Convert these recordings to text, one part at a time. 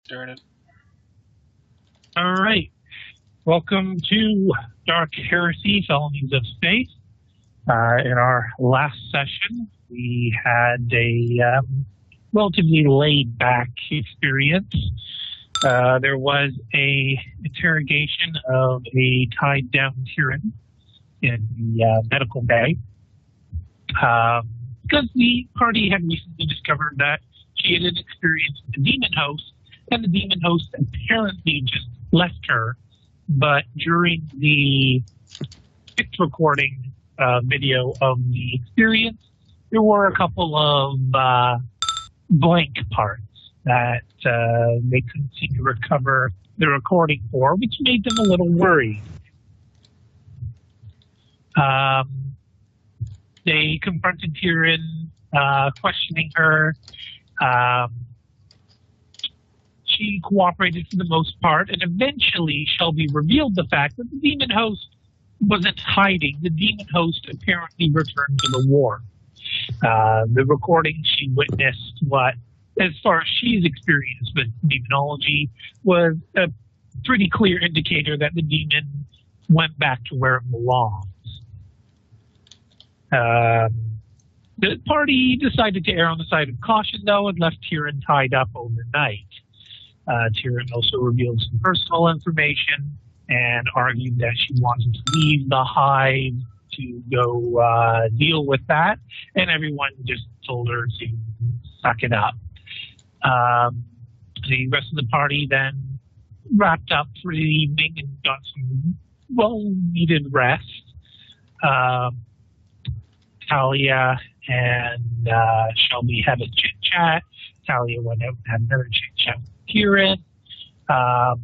Darn All right. Welcome to Dark Heresy, Felonies of Space. In our last session, we had a relatively laid-back experience. There was a interrogation of a tied-down Tyrann in the medical bay. Because the party had recently discovered that she had an experience with the demon host, and the demon host apparently just left her. But during the fixed recording video of the experience, there were a couple of blank parts that they couldn't seem to recover the recording for, which made them a little worried. They confronted Tyrann, questioning her. She cooperated for the most part, and eventually Shelby revealed the fact that the demon host wasn't hiding. The demon host apparently returned to the war. The recording she witnessed, what, as far as she's experienced with demonology, was a pretty clear indicator that the demon went back to where it belongs. The party decided to err on the side of caution, though, and left Tyrann tied up overnight. Tyrann also revealed some personal information and argued that she wanted to leave the hive to go deal with that, and everyone just told her to suck it up. The rest of the party then wrapped up for the evening and got some well-needed rest. Talia and Shelby had a chit-chat. Talia went out and had another chit-chat with Tyrann. The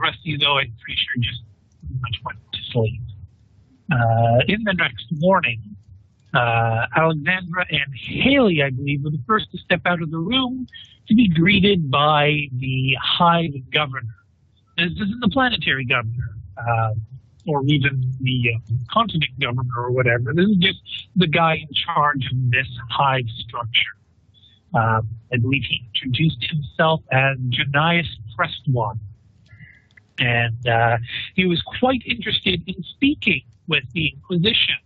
rest of you, though, I'm pretty sure just pretty much went to sleep. In the next morning, Alexandra and Haley, I believe, were the first to step out of the room to be greeted by the Hive governor. This isn't the planetary governor, or even the continent governor or whatever. This is just the guy in charge of this Hive structure. I believe he introduced himself as Janias Prestwan. And he was quite interested in speaking with the Inquisition.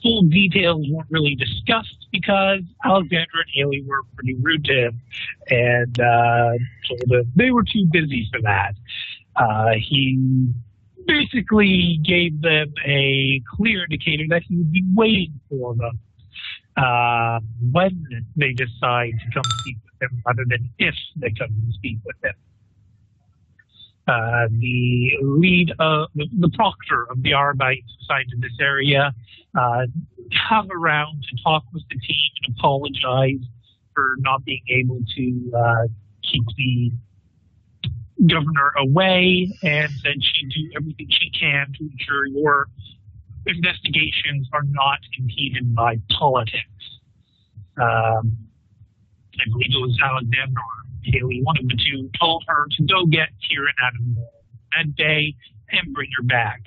Full details weren't really discussed because Alexandra and Haley were pretty rude to him and told him they were too busy for that. He basically gave them a clear indicator that he would be waiting for them when they decide to come speak with him, rather than if they come and speak with him. The lead, the proctor of the Arbites assigned to this area, hung around to talk with the team and apologize for not being able to keep the governor away, and said she'd do everything she can to ensure your investigations are not impeded by politics. I believe it was Alexandra or Haley, one of the two, told her to go get Tyrann out of the med bay and bring her back.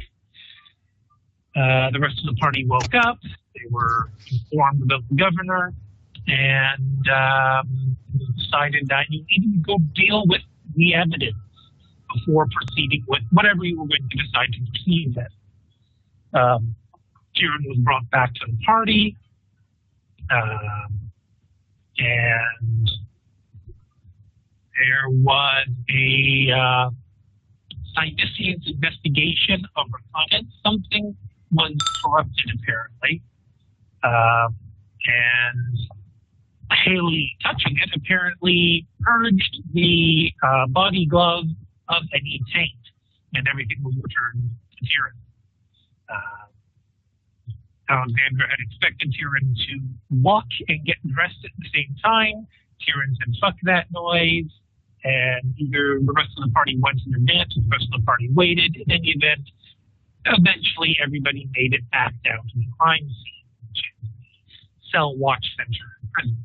The rest of the party woke up. They were informed about the governor and decided that you needed to go deal with the evidence before proceeding with whatever you were going to decide to proceed with. Tyrann was brought back to the party, and there was a Synesian's investigation of reconnaissance. Something was corrupted, apparently. And Haley, touching it, apparently purged the body glove of any taint, and everything was returned to Tyrann. Alexandra had expected Tyrann to walk and get dressed at the same time. Tyrann said, "Fuck that noise," and either the rest of the party went in advance or the rest of the party waited. In any event, eventually everybody made it back down to the crime scene, which is the cell watch center in prison.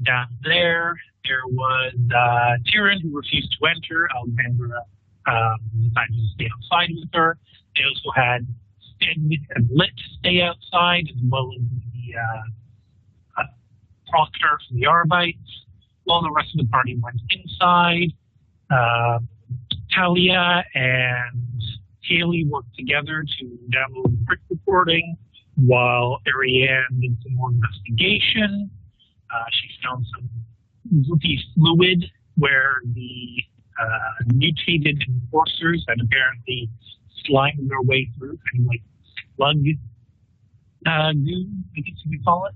Down there was Tyrann, who refused to enter. Alexandra decided to stay outside with her. They also had Sten and Lit stay outside, as well as the proctor from the Arbites, while the rest of the party went inside. Talia and Haley worked together to download the quick recording, while Ariane did some more investigation. She found some goopy fluid where the mutated enforcers had apparently slimed their way through, kind of like slug goo, I guess you could call it.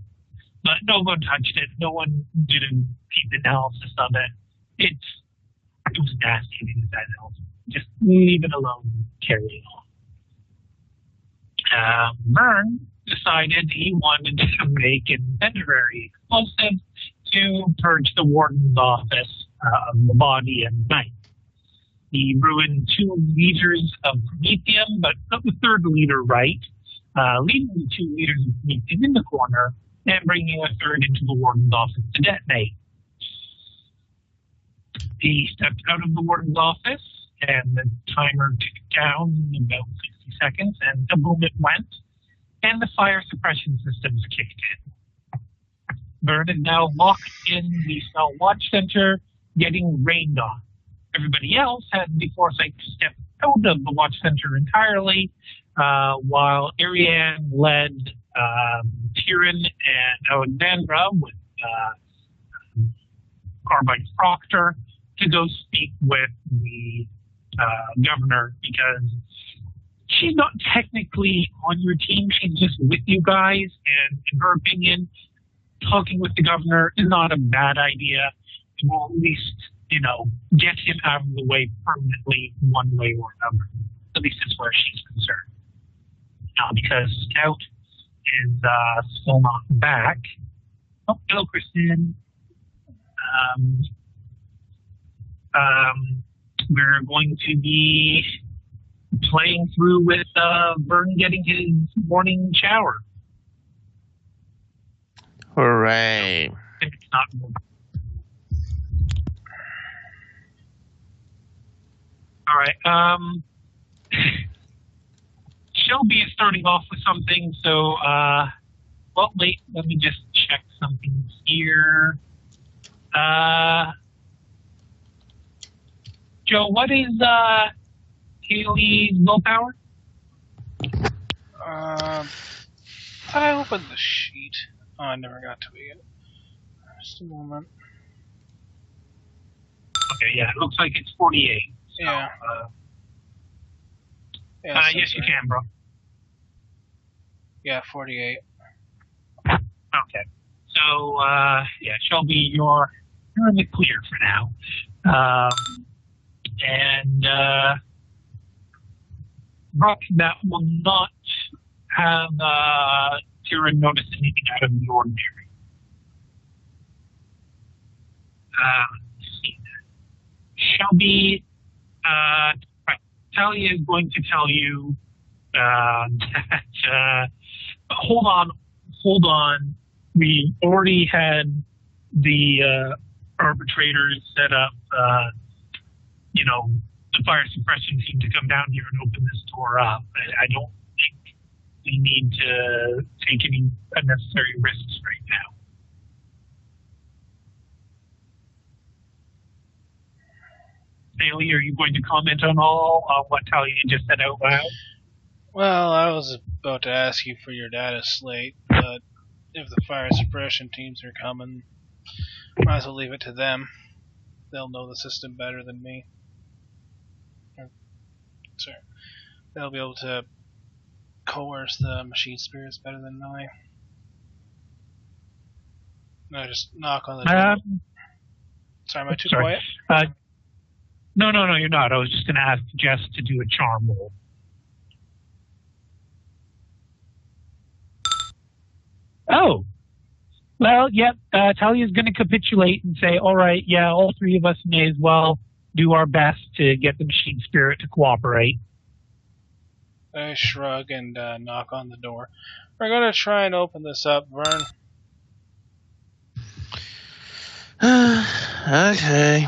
But no one touched it. No one did a deep analysis of it. It was nasty to do that else. Just leave it alone. Carry it on. Vern decided he wanted to make an incendiary explosive to purge the warden's office of the body and night. He ruined 2 liters of promethium, but got the 3rd liter right, leaving the 2 liters of promethium in the corner and bringing a 3rd into the warden's office to detonate. He stepped out of the warden's office, and the timer ticked down in about 60 seconds, and boom, it went, and the fire suppression systems kicked in. Vern is now locked in the cell watch center, getting rained on. Everybody else had the foresight to step out of the watch center entirely, while Ariane led Tyrion and Alexandra with Carbide Proctor to go speak with the governor, because she's not technically on your team. She's just with you guys, and in her opinion, talking with the governor is not a bad idea. It will at least, get him out of the way permanently one way or another. At least as far as she's concerned. Now, because Scout is still not back. Oh, hello, Kristen. We're going to be playing through with Vern getting his morning shower. Hooray. I think it's not. All right. Shelby is starting off with something, so, wait, let me just check something here. Joe, what is, Haley's willpower? I opened the sheet. Oh, I never got to it yet. Just a moment. Okay, yeah, it looks like it's 48. So, Yeah. Yes, you can, bro. Yeah, 48. Okay. So, Shelby, you're in the clear for now. Brooke, that will not have Tyrion notice anything out of the ordinary. Let's see. Shelby, Talia is going to tell you that hold on. We already had the arbitrators set up, the fire suppression team to come down here and open this door up. I don't think we need to take any unnecessary risks right now. Bailey, are you going to comment on what Talia just said out loud? Well, I was about to ask you for your data slate, but if the fire suppression teams are coming, might as well leave it to them. They'll know the system better than me. Sorry. They'll be able to coerce the machine spirits better than I. No, just knock on the door. Sorry, am I too quiet? No, you're not. I was just going to ask Jess to do a charm roll. Oh. Well, yep. Talia's going to capitulate and say, all right, yeah, all 3 of us may as well do our best to get the machine spirit to cooperate. I shrug and knock on the door. We're going to try and open this up, Vern. Okay.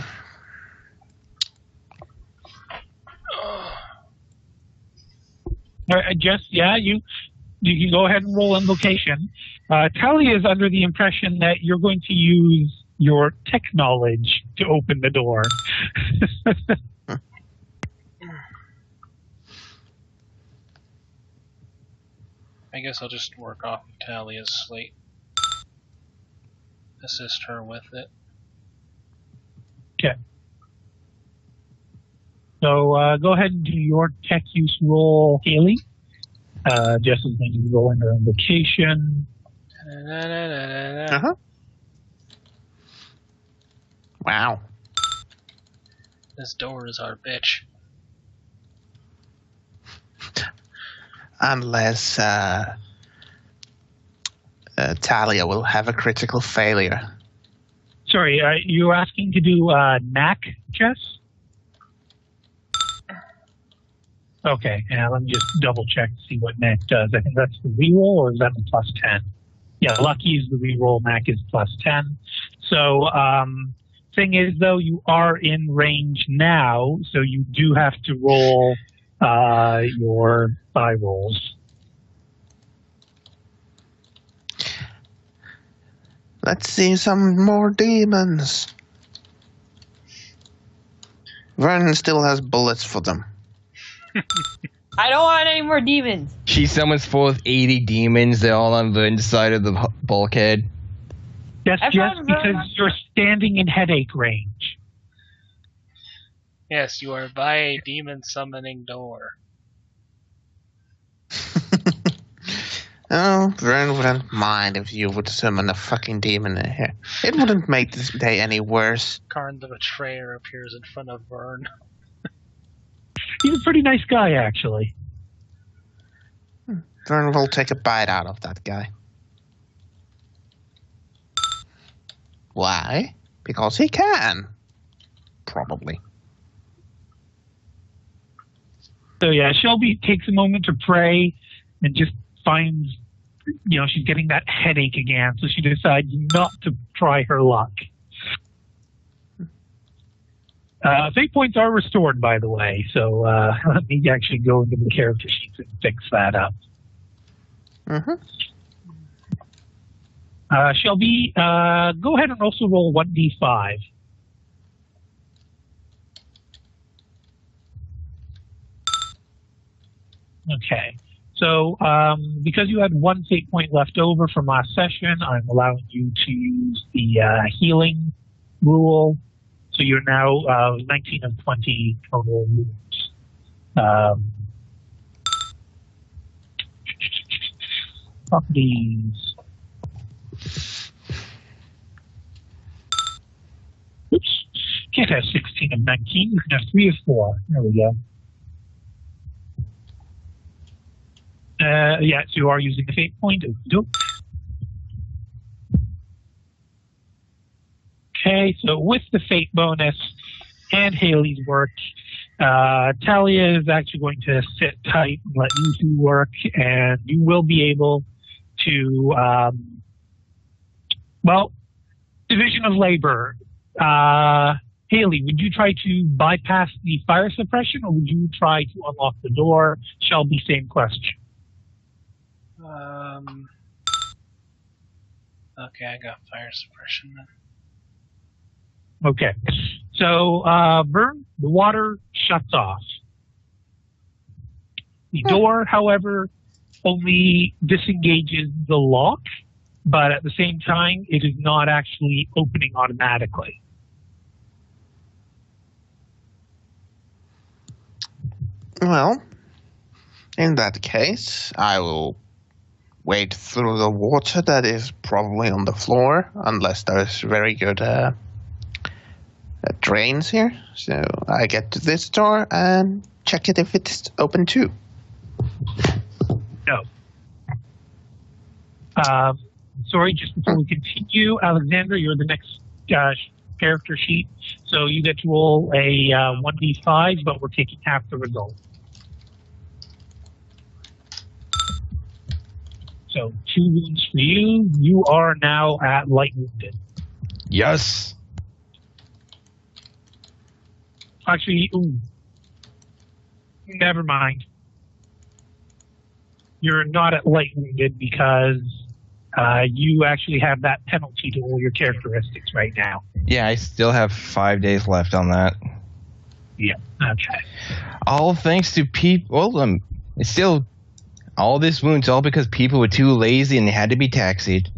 All right, Jess, yeah, you can go ahead and roll invocation. Talia is under the impression that you're going to use your tech knowledge to open the door. I guess I'll just work off of Talia's slate. Assist her with it. Okay. So go ahead and do your tech use roll, Haley. Jess is going to roll in her invocation. Uh-huh. Wow. This door is our bitch. Unless Talia will have a critical failure. Sorry, you were asking to do knack, Jess? Okay, let me just double check to see what knack does. I think that's the reroll, or is that the plus 10? Yeah, lucky is the reroll, knack is plus 10. So, thing is, though, you are in range now, so you do have to roll your thigh rolls. Let's see some more demons. Vernon still has bullets for them. I don't want any more demons. She summons forth 80 demons. They're all on the inside of the bulkhead. That's Everyone just because you're standing in headache range. Yes, you are by a demon summoning door. Oh, Vern wouldn't mind if you would summon a fucking demon in here. It wouldn't make this day any worse. Karn the Betrayer appears in front of Vern. He's a pretty nice guy, actually. Vern will take a bite out of that guy. Why? Because he can. Probably. So yeah, Shelby takes a moment to pray and just finds, she's getting that headache again, so she decides not to try her luck. Fate points are restored, by the way, so let me actually go into the character sheets and fix that up. Mm-hmm. Shelby, go ahead and also roll 1d5. Okay. So, because you had one fate point left over from last session, I'm allowing you to use the healing rule. So you're now 19 of 20 total wounds. Properties. Oops. Can't have 16 of 19. You can have 3 of 4. There we go. Yeah, so you are using the fate point. Okay, so with the fate bonus and Haley's work, Talia is actually going to sit tight and let you two work, and you will be able to, division of labor. Haley, would you try to bypass the fire suppression, or would you try to unlock the door? Shelby, same question. Okay, I got fire suppression then. Okay. So, Vern, the water shuts off. The door, however, only disengages the lock, but at the same time, it is not actually opening automatically. Well, in that case, I will wade through the water that is probably on the floor, unless there's very good drains here. So I get to this door and check it if it's open too. No. Sorry, just before we continue, Alexandra, you're the next character sheet. So you get to roll a 1d5, but we're taking half the result. So 2 wounds for you. You are now at light wounded. Yes. Actually, never mind. You're not at light wounded because you actually have that penalty to all your characteristics right now. Yeah, I still have 5 days left on that. Yeah. Okay. All thanks to people. Well, it's still all this wounds all because people were too lazy and they had to be taxied.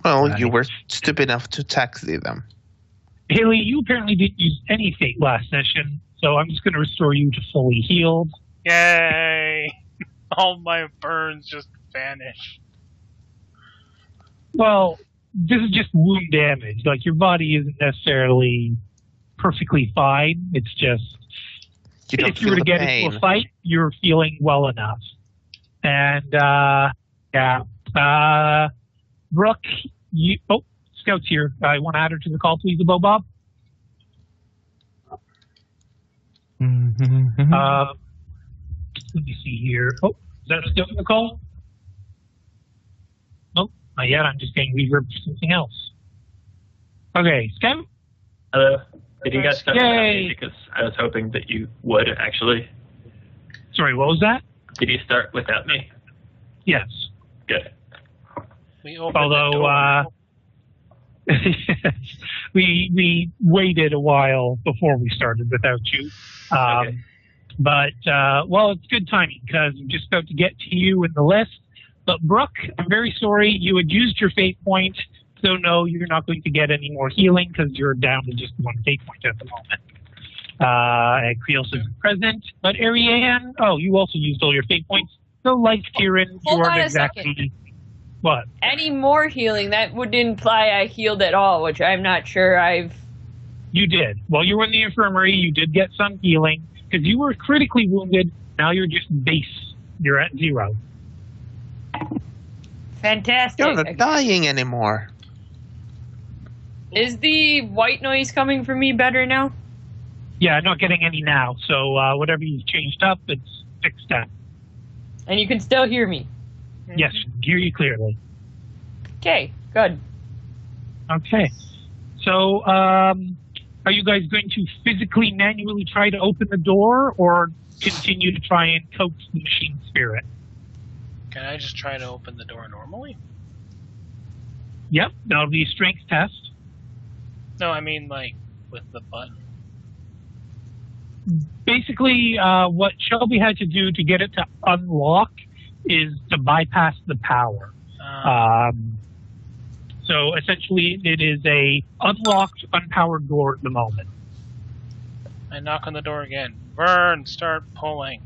Well, Right. you were stupid enough to taxi them. Haley, you apparently didn't use any fate last session, so I'm just going to restore you to fully healed. Yay! All my burns just vanish. Well, this is just wound damage. Like, your body isn't necessarily perfectly fine. It's just, You don't if you were to feel the get into pain. a fight, you're feeling well enough. And, Brooke, Scout's here. I want to add her to the call, please, Abo Bob. Let me see here. Oh, is that Scout in the call? Nope, not yet. I'm just getting reverb for something else. Okay, Scout? Hello. Did you guys start without Yay. me? Because I was hoping that you would, actually. Sorry, what was that? Did you start without me? Yes. Good. We opened Although, the door. we waited a while before we started without you. Okay. But, well, it's good timing because I'm just about to get to you in the list. But, Brooke, I'm very sorry. You had used your fate point. So, no, you're not going to get any more healing because you're down to just one fate point at the moment. And Creos is present. But, Ariane, you also used all your fate points. So, like Kieran, you Hold on aren't a exactly... second. What? Any more healing, that would imply I healed at all, which I'm not sure I've... You did. While you were in the infirmary, you did get some healing because you were critically wounded. Now you're just base. You're at 0. Fantastic. You're not dying anymore. Is the white noise coming from me better now? Yeah, I'm not getting any now. So whatever you've changed up, it's fixed up. And you can still hear me? Yes, hear you clearly. Okay, good. Okay. So are you guys going to physically, manually try to open the door or continue to try and coax the machine spirit? Can I just try to open the door normally? Yep, that'll be a strength test. No, I mean, like, with the button. Basically, what Shelby had to do to get it to unlock is to bypass the power. So essentially, it is a unlocked, unpowered door at the moment. I knock on the door again. Vern, start pulling.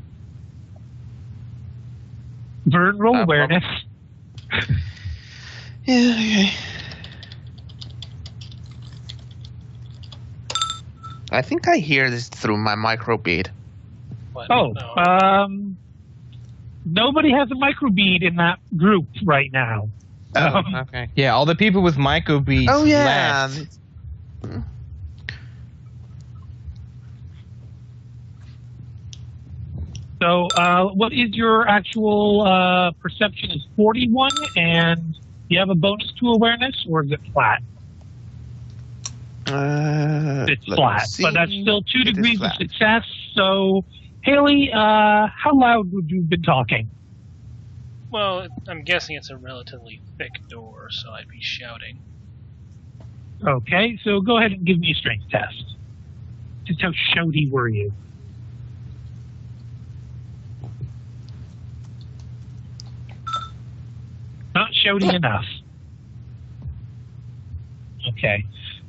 Vern, roll awareness. Yeah, okay. I think I hear this through my microbead. What? Oh, No. nobody has a microbead in that group right now. Oh, okay. Yeah, all the people with microbeads Oh, yeah. left. So, what is your actual perception? Is 41, and you have a bonus to awareness, or is it flat? It's let me flat, see. but that's still 2 It is degrees of flat. success. So, Haley, how loud would you have been talking? Well, I'm guessing it's a relatively thick door, so I'd be shouting. Okay, so go ahead and give me a strength test. Just how shouty were you? Not shouty enough. Okay.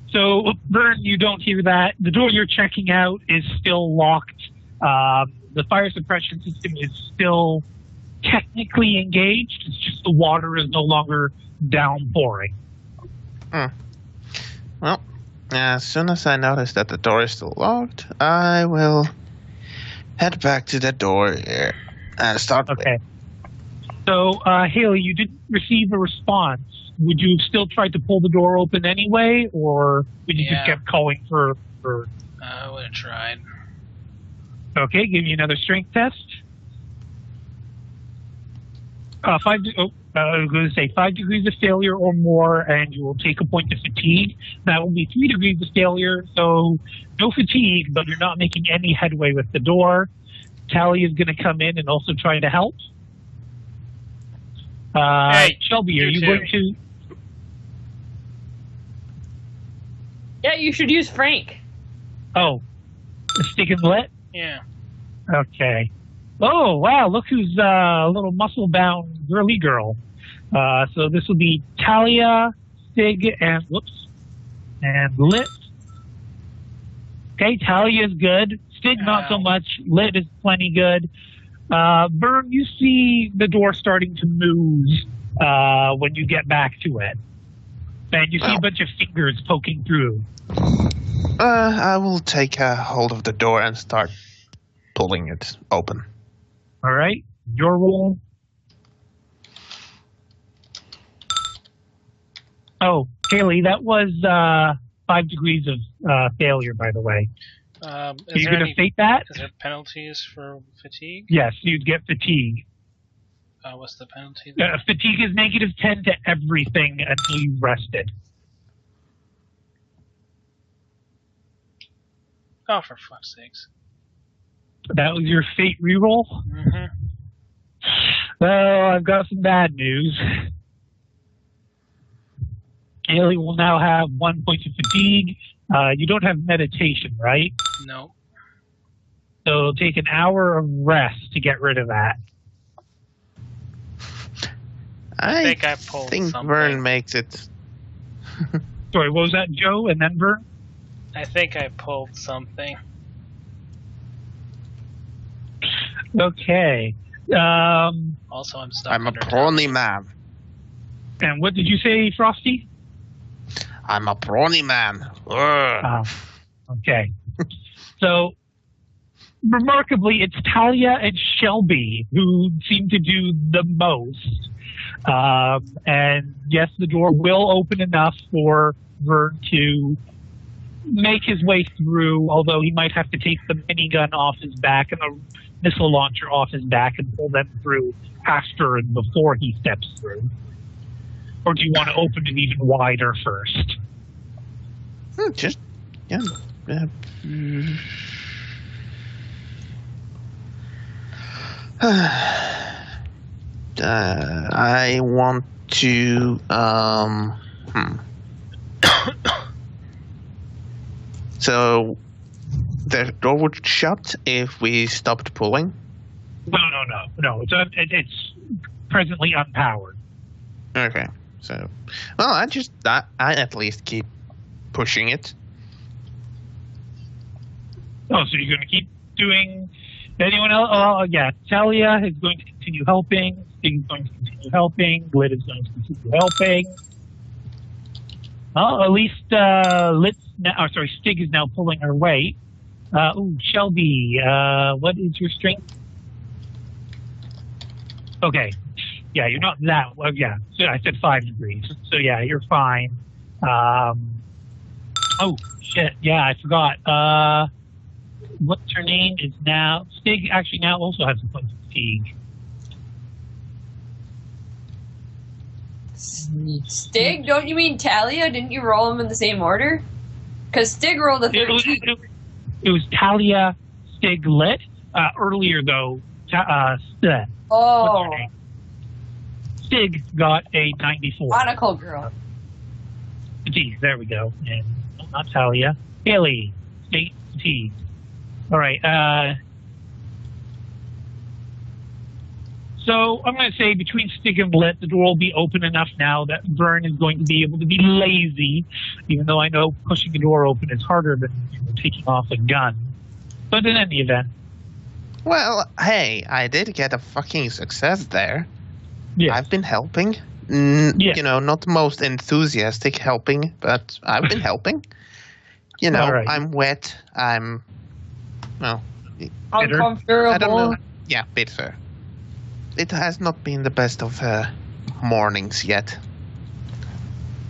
So, Vern, you don't hear that. The door you're checking out is still locked. The fire suppression system is still technically engaged. It's just the water is no longer downpouring. Well, as soon as I notice that the door is still locked, I will head back to the door here and start. Okay. So, Haley, you didn't receive a response. Would you have still tried to pull the door open anyway, or would you just Yeah. kept calling for... I would have tried. Okay, give me another strength test. I was going to say 5 degrees of failure or more, and you will take a point of fatigue. That will be 3 degrees of failure, so no fatigue, but you're not making any headway with the door. Tally is going to come in and also try to help. Hey, Shelby, are you you too. going to? Yeah, you should use Frank. Oh, stick and lit. Yeah. Okay. Oh wow! Look who's a little muscle-bound girly girl. So this will be Talia, Stig, and Lit. Okay, Talia's good. Stig not so much. Lit is plenty good. Vern, you see the door starting to move when you get back to it, and you see a bunch of fingers poking through. I will take a hold of the door and start pulling it open. All right, your roll. Oh, Haley, that was 5 degrees of failure, by the way. Is Are you there going to any, fake that? is there penalties for fatigue? Yes, you'd get fatigue. What's the penalty there? Fatigue is -10 to everything until you've rested. Oh, for fuck's sakes. That was your fate reroll? Mm-hmm. Well, I've got some bad news. Haley will now have 1 point of fatigue. You don't have meditation, right? No. So take an hour of rest to get rid of that. I think I pulled something. Vern makes it. Sorry, what was that, Joe? And then Vern? I think I pulled something. Okay. Also, I'm stuck. I'm a under prawny man. And what did you say, Frosty? I'm a prawny man. Ugh. Okay. So, remarkably, it's Talia and Shelby who seem to do the most. And yes, the door will open enough for Vern to make his way through, although he might have to take the minigun off his back and the missile launcher off his back and pull them through after and before he steps through. Or do you want to open it even wider first? Just, yeah. I want to, So, the door would shut if we stopped pulling? No. It's presently unpowered. Okay. So, well, I at least keep pushing it. Oh, so you're going to keep doing... Anyone else? Oh, yeah. Talia is going to continue helping. Stig is going to continue helping. Lit is going to continue helping. Well, at least Stig is now pulling her weight. Shelby, what is your strength? Okay. Yeah, you're not that... Well, yeah, so I said 5 degrees. So, yeah, you're fine. Oh, shit. Yeah, I forgot. What's her name is now... Stig actually now also has a point of fatigue. Stig? Don't you mean Talia? Didn't you roll them in the same order? Because Stig rolled a 13. It was Talia, Stig, Lit. Earlier, though, Oh. Stig got a 94. Monocle girl. Fatigue, there we go. And not Talia. Haley, Stig, fatigue. All right. So I'm going to say between Stig and Lit, the door will be open enough now that Vern is going to be able to be lazy, even though I know pushing the door open is harder than taking off a gun. But in any event. Well, hey, I did get a fucking success there. Yes. I've been helping. Yeah. You know, not the most enthusiastic helping, but I've been helping. You know, Right. I'm wet. I'm, well, Uncomfortable. I don't know. Yeah, bitter. It has not been the best of mornings yet.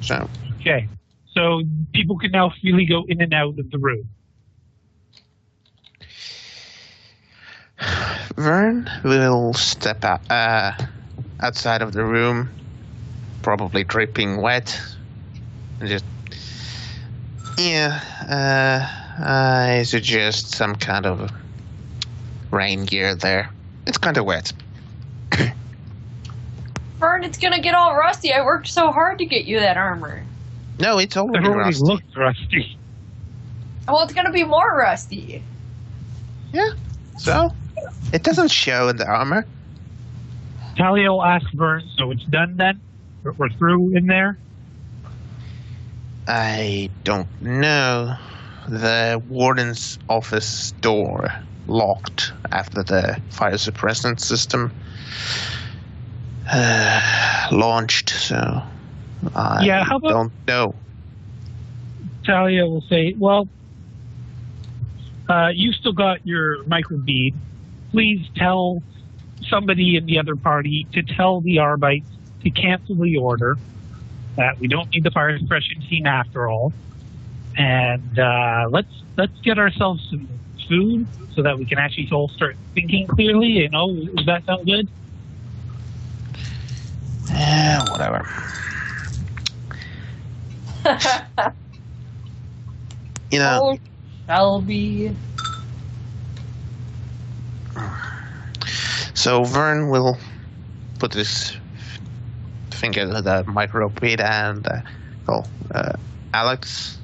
So. Okay. So people can now freely go in and out of the room. Vern will step out, outside of the room, probably dripping wet, and just, I suggest some kind of rain gear there. It's kind of wet. Vern, it's gonna get all rusty. I worked so hard to get you that armor. No, it's already It already rusty. looks rusty. Well, it's gonna be more rusty. Yeah. So it doesn't show in the armor. Talia will ask Vern, so it's done then? We're through in there? I don't know. The warden's office door locked after the fire suppressant system launched, so I how about- don't know. Talia will say, well, you still got your microbead. Please tell somebody in the other party to tell the Arbites to cancel the order, that we don't need the fire suppression team after all. And let's get ourselves some food so that we can actually all start thinking clearly. You know, does that sound good? Whatever. You know, Oh, shall be. so Vern will put his finger to the microbead and call Alex.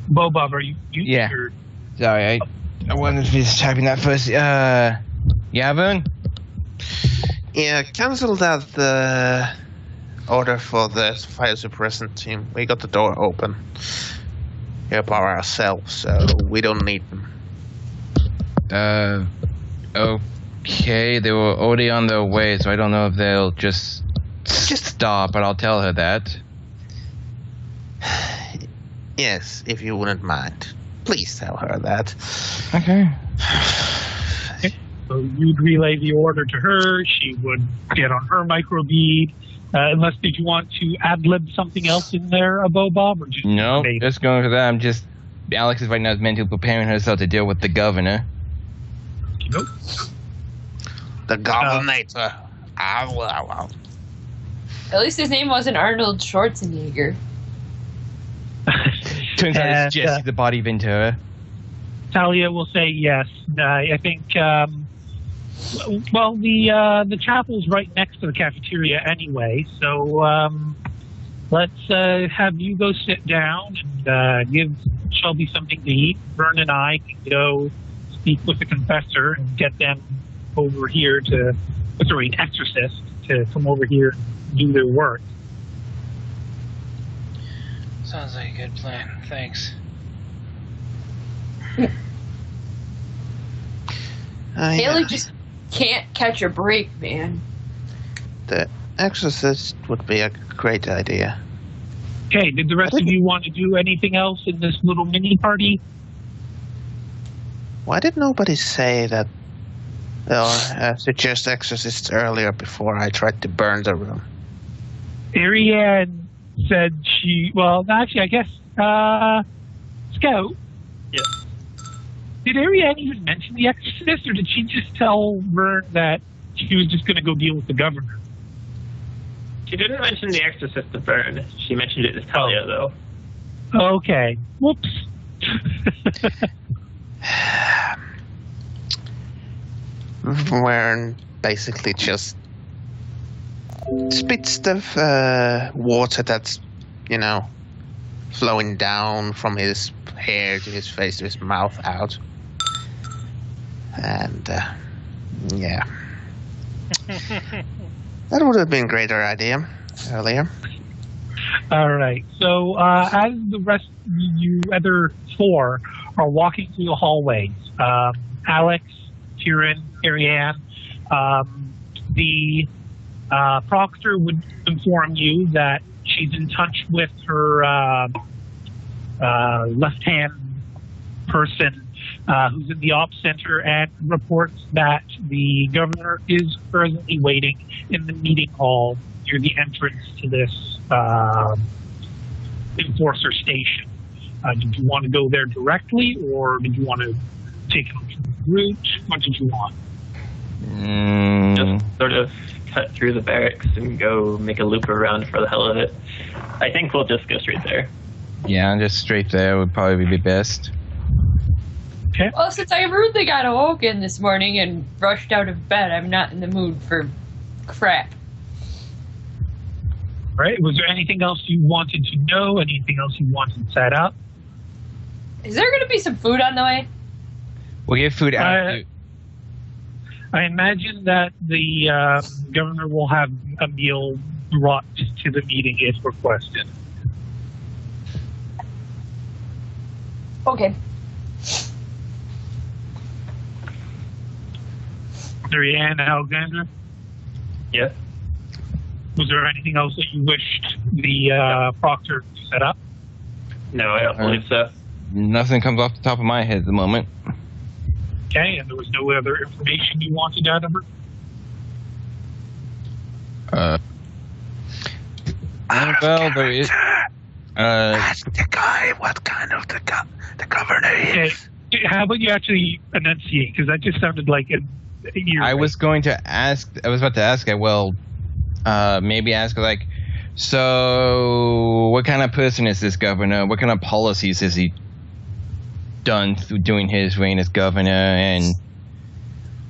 Bobob, are you? Yeah. You're- Sorry, I wasn't just typing that first. Yeah, Vern? Yeah, cancel that order for the fire suppressant team. We got the door open here by ourselves, so we don't need them. Okay, they were already on their way, so I don't know if they'll just stop, but I'll tell her that. Yes, if you wouldn't mind. Please tell her that. Okay. So you'd relay the order to her. She would get on her microbead. Unless, did you want to ad-lib something else in there, Bobob? Or just No, verbatim? just going for that. Alex is right now mentally preparing herself to deal with the governor. Nope. The governator. Wow. At least his name wasn't Arnold Schwarzenegger. Turns out And, it's Jesse the Body Ventura. Talia will say yes. I think, well, the chapel's right next to the cafeteria anyway, so let's have you go sit down and give Shelby something to eat. Vern and I can go speak with the confessor and get them over here to, sorry, an exorcist to come over here and do their work. Sounds like a good plan. Thanks. Haley just can't catch a break, man. The exorcist would be a great idea. Okay, did the rest of you want to do anything else in this little mini party? Why did nobody say that or suggest exorcists earlier before I tried to burn the room? Ariane said she, well, actually, I guess, Scout. Yeah. Did Ariane even mention the exorcist, or did she just tell Vern that she was just going to go deal with the governor? She didn't mention the exorcist to Vern. She mentioned it to Talia, though. Okay. Whoops. Vern basically just spits the water that's, flowing down from his hair to his face to his mouth out. And, yeah. That would have been a greater idea earlier. All right. So as the rest of you other four are walking through the hallways, Alex, Tyrion, Ariane, the proctor would inform you that she's in touch with her left-hand person who's in the ops center and reports that the governor is presently waiting in the meeting hall near the entrance to this enforcer station. Did you want to go there directly, or did you want to take an alternate route? What did you want? Just sort of cut through the barracks and go make a loop around for the hell of it. I think we'll just go straight there. Yeah, just straight there would probably be best. Okay. Well, since I rudely got awoken this morning and rushed out of bed, I'm not in the mood for crap. All right. Was there anything else you wanted to know? Anything else you wanted set up? Is there going to be some food on the way? We'll get food out. I imagine that the governor will have a meal brought to the meeting if requested. Okay. Marianne, Alexander, Yes. was there anything else that you wished the proctor to set up? No, I don't believe so. Nothing comes off the top of my head at the moment. Okay, and there was no other information you wanted out of her? Well, there is. Ask the guy what kind of the governor is. Okay. How about you actually enunciate? Because that just sounded like a year. I was about to ask. Maybe ask like, so what kind of person is this governor? What kind of policies has he done during his reign as governor, and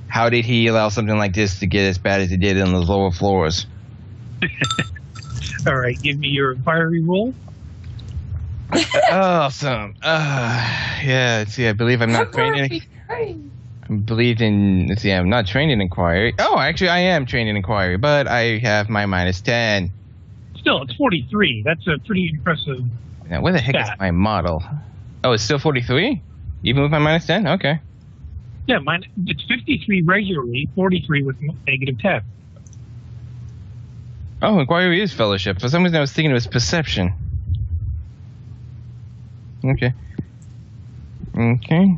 how did he allow something like this to get as bad as it did on the lower floors? All right, give me your inquiry roll. Awesome. Yeah. See, I believe I'm not trained in. I'm not trained in inquiry. Oh, actually, I am trained in inquiry, but I have my -10. Still, it's 43. That's a pretty impressive. Now, where the heck is my model? Oh, it's still 43? Even with my -10? Okay. Yeah, it's 53 regularly, 43 with -10. Oh, inquiry is fellowship. For some reason, I was thinking it was perception. Okay. Inquiry.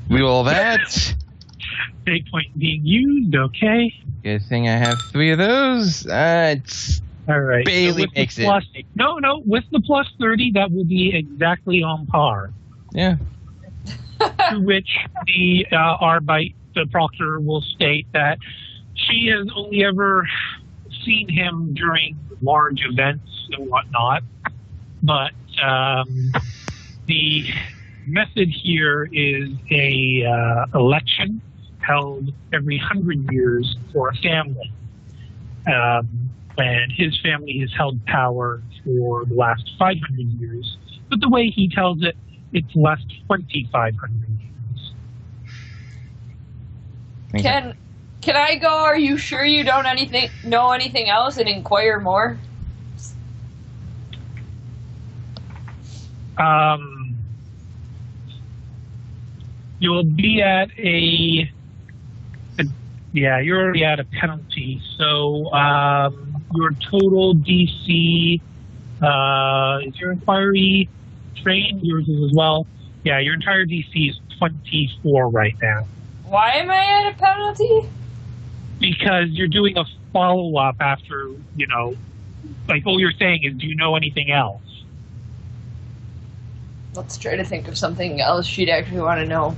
Read all that. Fake point being used, okay. Good thing I have 3 of those. It's all right. barely So makes it. No, with the plus 30, that will be exactly on par. Yeah. To which the Arbite, the proctor, will state that she has only ever seen him during large events and whatnot, but the method here is a election held every 100 years for a family. And his family has held power for the last 500 years. But the way he tells it, it's last 2,500 years. Can I go? Are you sure you don't know anything else and inquire more? You'll be at you're already at a penalty. So your total DC is your inquiry trained? Yours is as well. Yeah, your entire DC is 24 right now. Why am I at a penalty? Because you're doing a follow-up after, like all you're saying is, do you know anything else? Let's try to think of something else she'd actually want to know.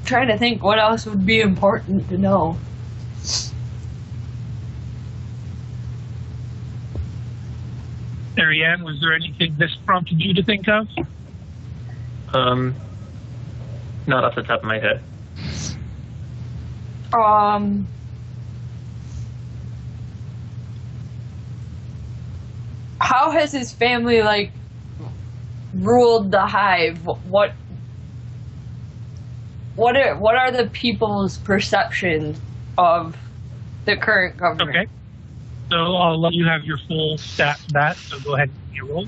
Trying to think what else would be important to know. Ariane, was there anything this prompted you to think of? Not off the top of my head. How has his family ruled the hive? What are the people's perceptions of the current government? Okay. So I'll let you have your full stat that, so go ahead and roll.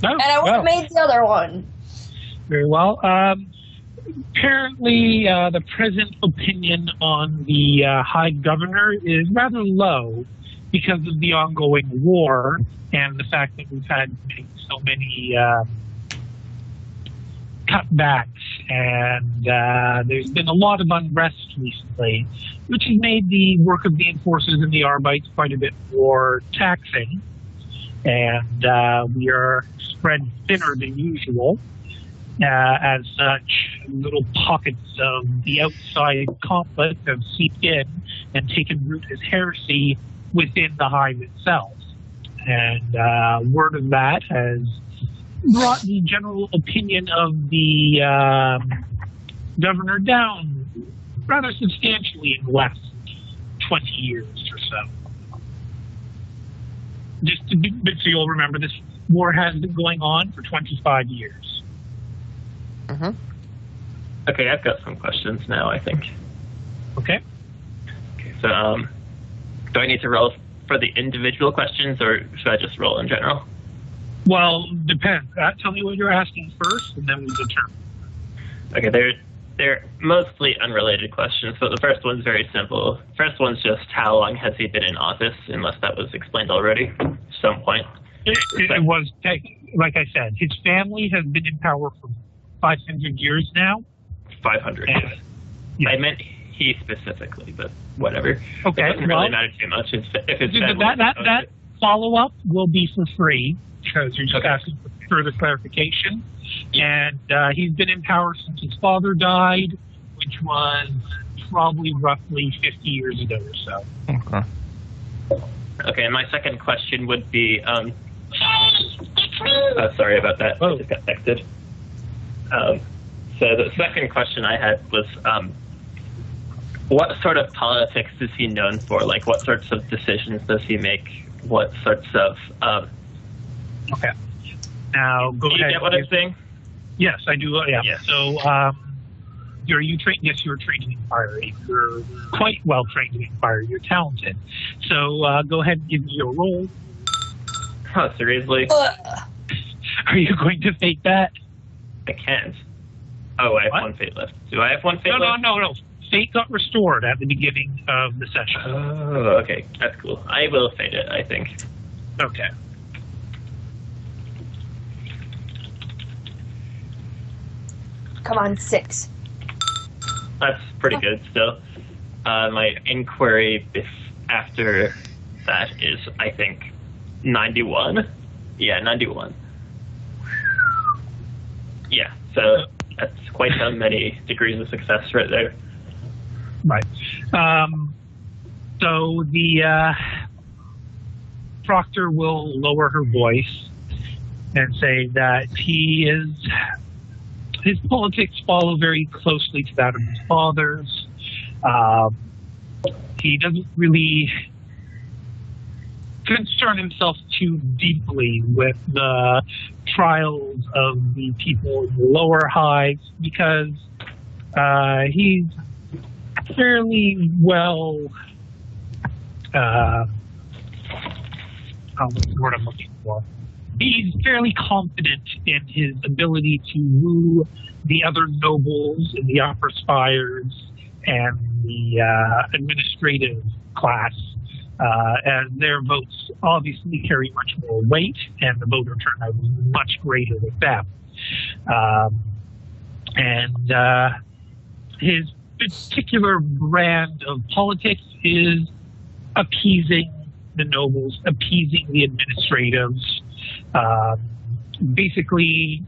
No, and I would have made the other one. Very well. Apparently, the present opinion on the High Governor is rather low because of the ongoing war and the fact that we've had so many cutbacks, and there's been a lot of unrest recently, which has made the work of the enforcers and the Arbites quite a bit more taxing, and we are spread thinner than usual. As such, little pockets of the outside conflict have seeped in and taken root as heresy within the hive itself. And word of that has brought the general opinion of the governor down rather substantially in the last 20 years or so. Just so you'll remember, this war has been going on for 25 years. Mm-hmm. Okay, I've got some questions now, I think. Okay. Okay, so do I need to roll for the individual questions, or should I just roll in general? Well, depends. Tell me what you're asking first, and then we determine. Okay, they're mostly unrelated questions, but the first one's very simple. First one's just how long has he been in office, unless that was explained already at some point. It was, like I said, his family has been in power for 500 years now. 500. Yeah. I meant he specifically, but whatever. Okay, It doesn't really matter too much if it's that follow-up will be for free, because you're just asking for further clarification. And he's been in power since his father died, which was probably roughly 50 years ago or so. Okay. Okay, and my second question would be, sorry about that. I just got texted. So the second question I had was, what sort of politics is he known for? Like, what sorts of decisions does he make? What sorts of... Okay. Now, go ahead. Do you get what I'm saying? Yes, I do. Yeah. Yes. So, you're trained. Yes, you're trained in inquiry. You're quite well trained in inquiry. You're talented. So, go ahead and give me your roll. Oh, seriously? Are you going to fake that? I can't. Oh, I have What? one fate left. Do I have one fate left? No. Fate got restored at the beginning of the session. Oh, okay. That's cool. I will fate it, I think. Okay. Come on, 6. That's pretty good still. My inquiry after that is, I think, 91. Yeah, 91. Yeah, so that's quite how many degrees of success right there. Right. So the proctor will lower her voice and say that his politics follow very closely to that of his father's. He doesn't really concern himself too deeply with the trials of the people in the lower hives because he's fairly well what's the word I'm looking for? He's fairly confident in his ability to woo the other nobles in the upper spires and the administrative class, and their votes obviously carry much more weight, and the voter turnout is much greater with them. And his particular brand of politics is appeasing the nobles, appeasing the administratives, basically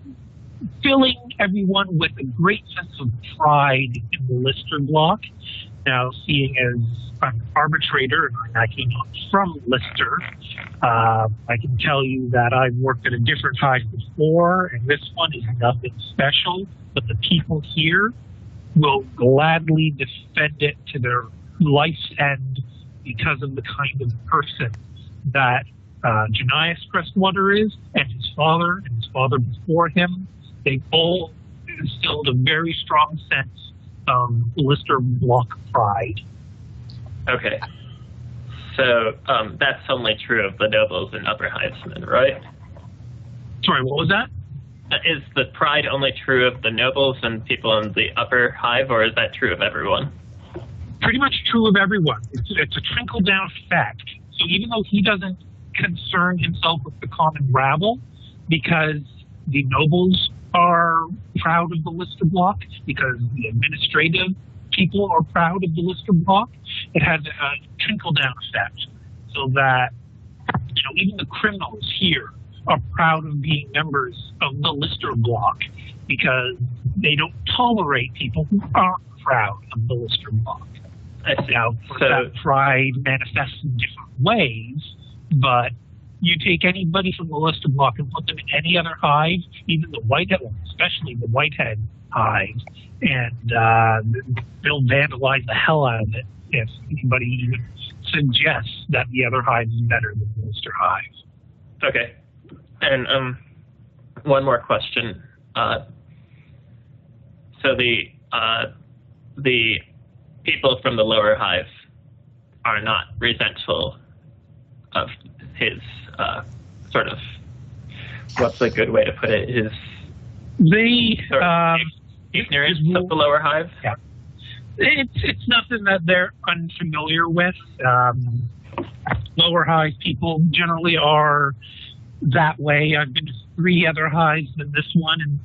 filling everyone with a great sense of pride in the Lister block. Now, seeing as I'm an arbitrator and I came up from Lister, I can tell you that I've worked at a different hive before, and this one is nothing special, but the people here will gladly defend it to their life's end because of the kind of person that Janias Crestwater is, and his father before him. They all instilled a very strong sense of Lister block pride. Okay. So that's only true of the nobles and upper hivesmen, right? Sorry, what was that? Is the pride only true of the nobles and people in the upper hive, or is that true of everyone? Pretty much true of everyone. It's a trickle-down effect. So even though he doesn't concern himself with the common rabble, because the nobles are proud of the Lister block, because the administrative people are proud of the Lister block, it has a trickle-down effect. So that, even the criminals here are proud of being members of the Lister block, because they don't tolerate people who aren't proud of the Lister block. I see. Now, that pride manifests in different ways, but you take anybody from the Lister block and put them in any other hive, even the whitehead, especially the whitehead hive, and they'll vandalize the hell out of it if anybody even suggests that the other hive is better than the Lister hive. Okay. And one more question. So the people from the lower hive are not resentful of his sort of, what's a good way to put it, his sort of ignorance of the lower hive? Yeah. It's nothing that they're unfamiliar with. Lower hive people generally are that way. I've been to 3 other hives than this one, and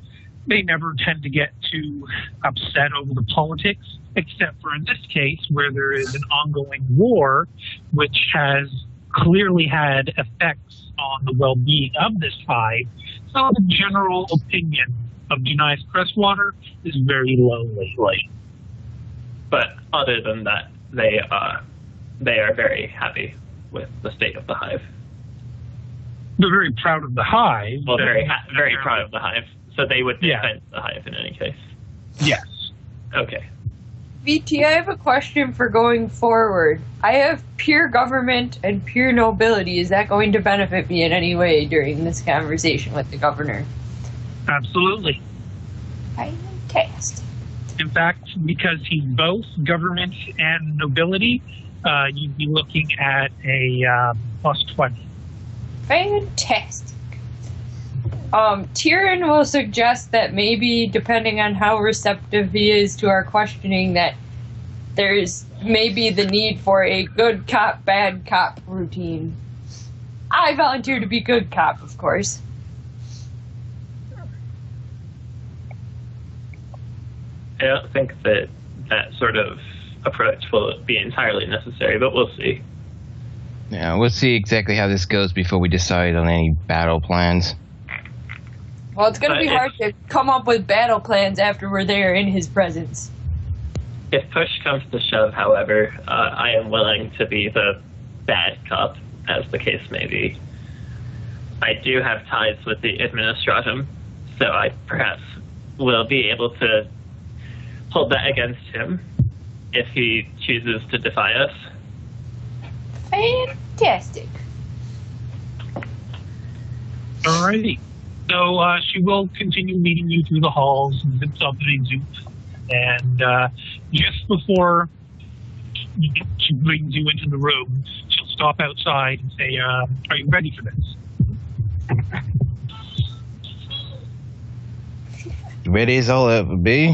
they never tend to get too upset over the politics, except for in this case where there is an ongoing war which has clearly had effects on the well-being of this hive. So the general opinion of Janice Crestwater is very low lately. But other than that, they are very happy with the state of the hive. They're very proud of the hive. Well, very proud of the hive. So they would defend the hive in any case. Yes. Okay. VT, I have a question for going forward. I have pure government and pure nobility. Is that going to benefit me in any way during this conversation with the governor? Absolutely. Fantastic. In fact, because he's both government and nobility, you'd be looking at a plus 20. Fantastic. Tyrion will suggest that maybe, depending on how receptive he is to our questioning, that there's maybe the need for a good cop, bad cop routine. I volunteer to be good cop, of course. I don't think that sort of approach will be entirely necessary, but we'll see. Yeah, we'll see exactly how this goes before we decide on any battle plans. Well, it's going to be hard to come up with battle plans after we're there in his presence. If push comes to shove, however, I am willing to be the bad cop, as the case may be. I do have ties with the Administratum, so I perhaps will be able to hold that against him if he chooses to defy us. Fantastic. Alrighty. So she will continue leading you through the halls and zips up and zoop. And just before she brings you into the room, she'll stop outside and say, are you ready for this? Ready as I'll ever be.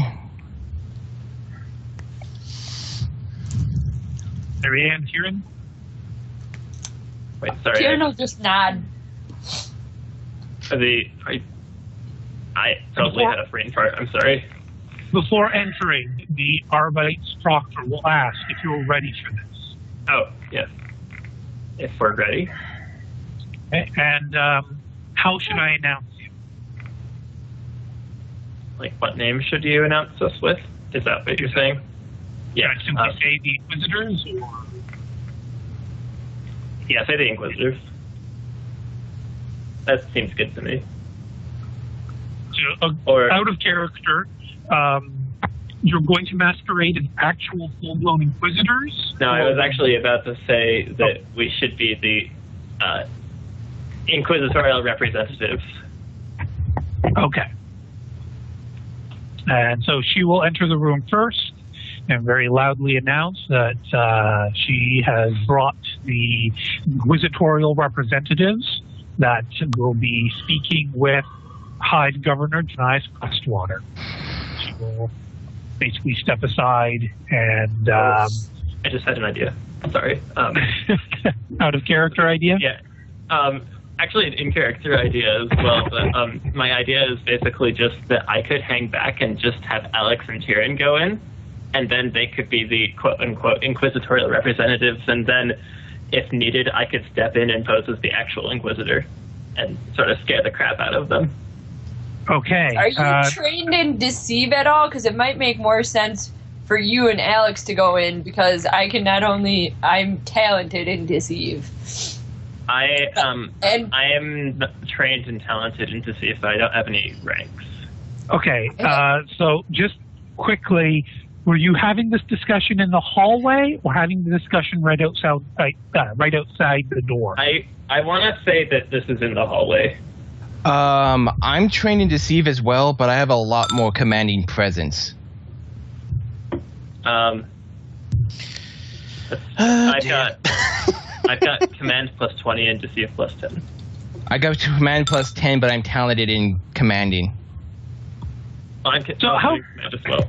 Marianne, Kieran? Wait, sorry. Kieran will just nod. I totally had a brain fart. I'm sorry. Before entering, the Arbite's proctor will ask if you're ready for this. Oh, yes. If we're ready. Okay. And how should I announce you? Like, what name should you announce us with? Is that what you're saying? Yeah. Should I simply say the Inquisitors, or? Yeah, say the Inquisitors. That seems good to me. So, out of character, you're going to masquerade as actual full-blown Inquisitors? No, I was actually about to say that we should be the inquisitorial representatives. Okay. And so she will enter the room first and very loudly announce that she has brought the inquisitorial representatives that will be speaking with Hive Governor Janice Crestwater. She will basically step aside and... I just had an idea. Sorry. Out of character idea? Yeah. Actually, an in-character idea as well. But my idea is basically just that I could hang back and just have Alex and Tyrion go in, and then they could be the quote-unquote inquisitorial representatives, and then, if needed, I could step in and pose as the actual Inquisitor and sort of scare the crap out of them. Okay. Are you trained in deceive at all? Because it might make more sense for you and Alex to go in, because I'm talented in deceive. I am trained and talented in deceive, but I don't have any ranks. Okay. So just quickly, were you having this discussion in the hallway or having the discussion right outside the door? I want to say that this is in the hallway. I'm trained in deceive as well, but I have a lot more commanding presence. I've got command plus 20 and deceive plus 10. I got command plus 10, but I'm talented in commanding. I'm command as well.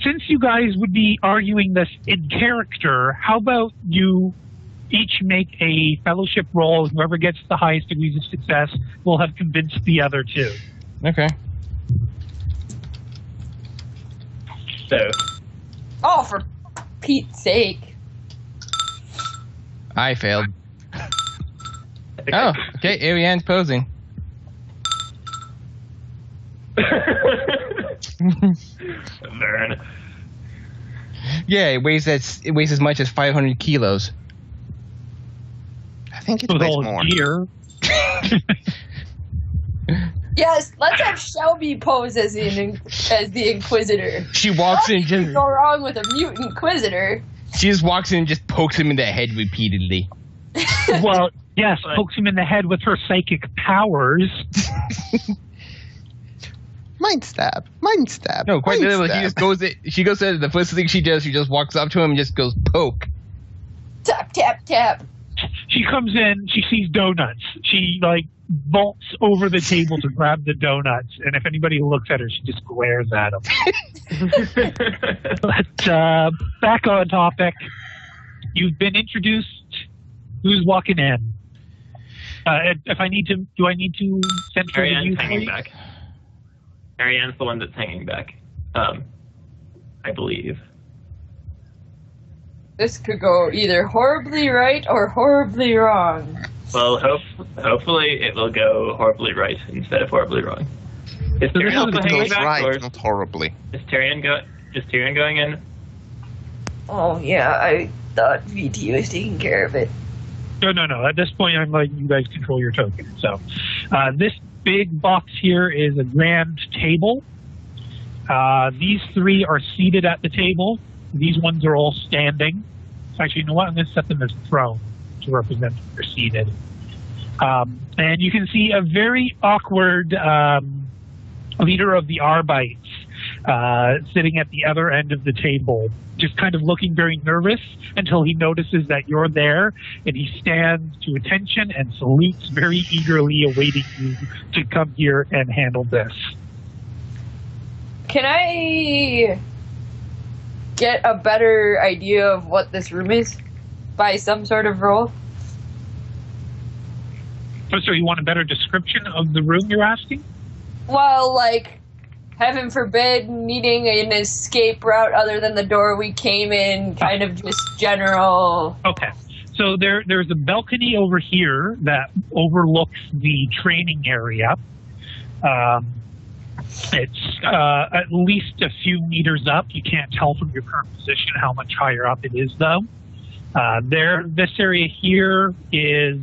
Since you guys would be arguing this in character, how about you each make a fellowship roll, and whoever gets the highest degrees of success will have convinced the other two. Okay. So. Oh, for Pete's sake. I failed. Oh, okay, Ariane's posing. Vern. Yeah, it weighs as much as 500 kilos. I think it weighs more. Gear. Yes, let's have Shelby pose as the Inquisitor. She walks in just go wrong with a mutant Inquisitor. She just walks in and just pokes him in the head repeatedly. Well, yes, pokes him in the head with her psychic powers. Mind stab. No, quite literally, she goes in, the first thing she does, she just walks up to him and just goes, poke. Tap, tap, tap. She comes in, she sees donuts. She, vaults over the table to grab the donuts, and if anybody looks at her, she just glares at them. But, back on topic. You've been introduced. Who's walking in? If I need to, do I need to send her Ariane's hanging back. Ariane's the one that's hanging back. I believe. This could go either horribly right or horribly wrong. Well, hopefully it will go horribly right instead of horribly wrong. Is Tyrion also hanging back? Right, not horribly. Is Tyrion going in? Oh, yeah, I thought VT was taking care of it. No. At this point, I'm letting you guys control your token. So, this big box here is a grand table. These three are seated at the table. These ones are all standing. Actually, you know what? I'm going to set them as thrones to represent that they're seated. And you can see a very awkward leader of the Arbites sitting at the other end of the table, just kind of looking very nervous until he notices that you're there, and he stands to attention and salutes very eagerly, awaiting you to come here and handle this. Can I get a better idea of what this room is by some sort of roll? So you want a better description of the room, you're asking? Well, heaven forbid, needing an escape route other than the door we came in, kind of just general. Okay. So there's a balcony over here that overlooks the training area. It's at least a few meters up. You can't tell from your current position how much higher up it is, though. This area here is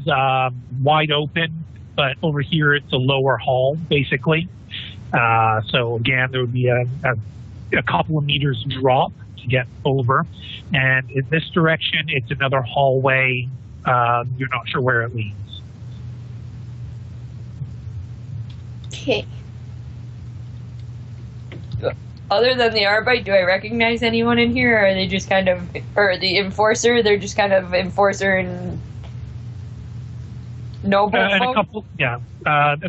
wide open, but over here it's a lower hall, basically. So again, there would be a couple of meters drop to get over. And in this direction, it's another hallway. You're not sure where it leads. Okay. Other than the Arbite, do I recognize anyone in here? Or are they just kind of, or the Enforcer, they're just kind of Enforcer and noble and folk? a couple, yeah.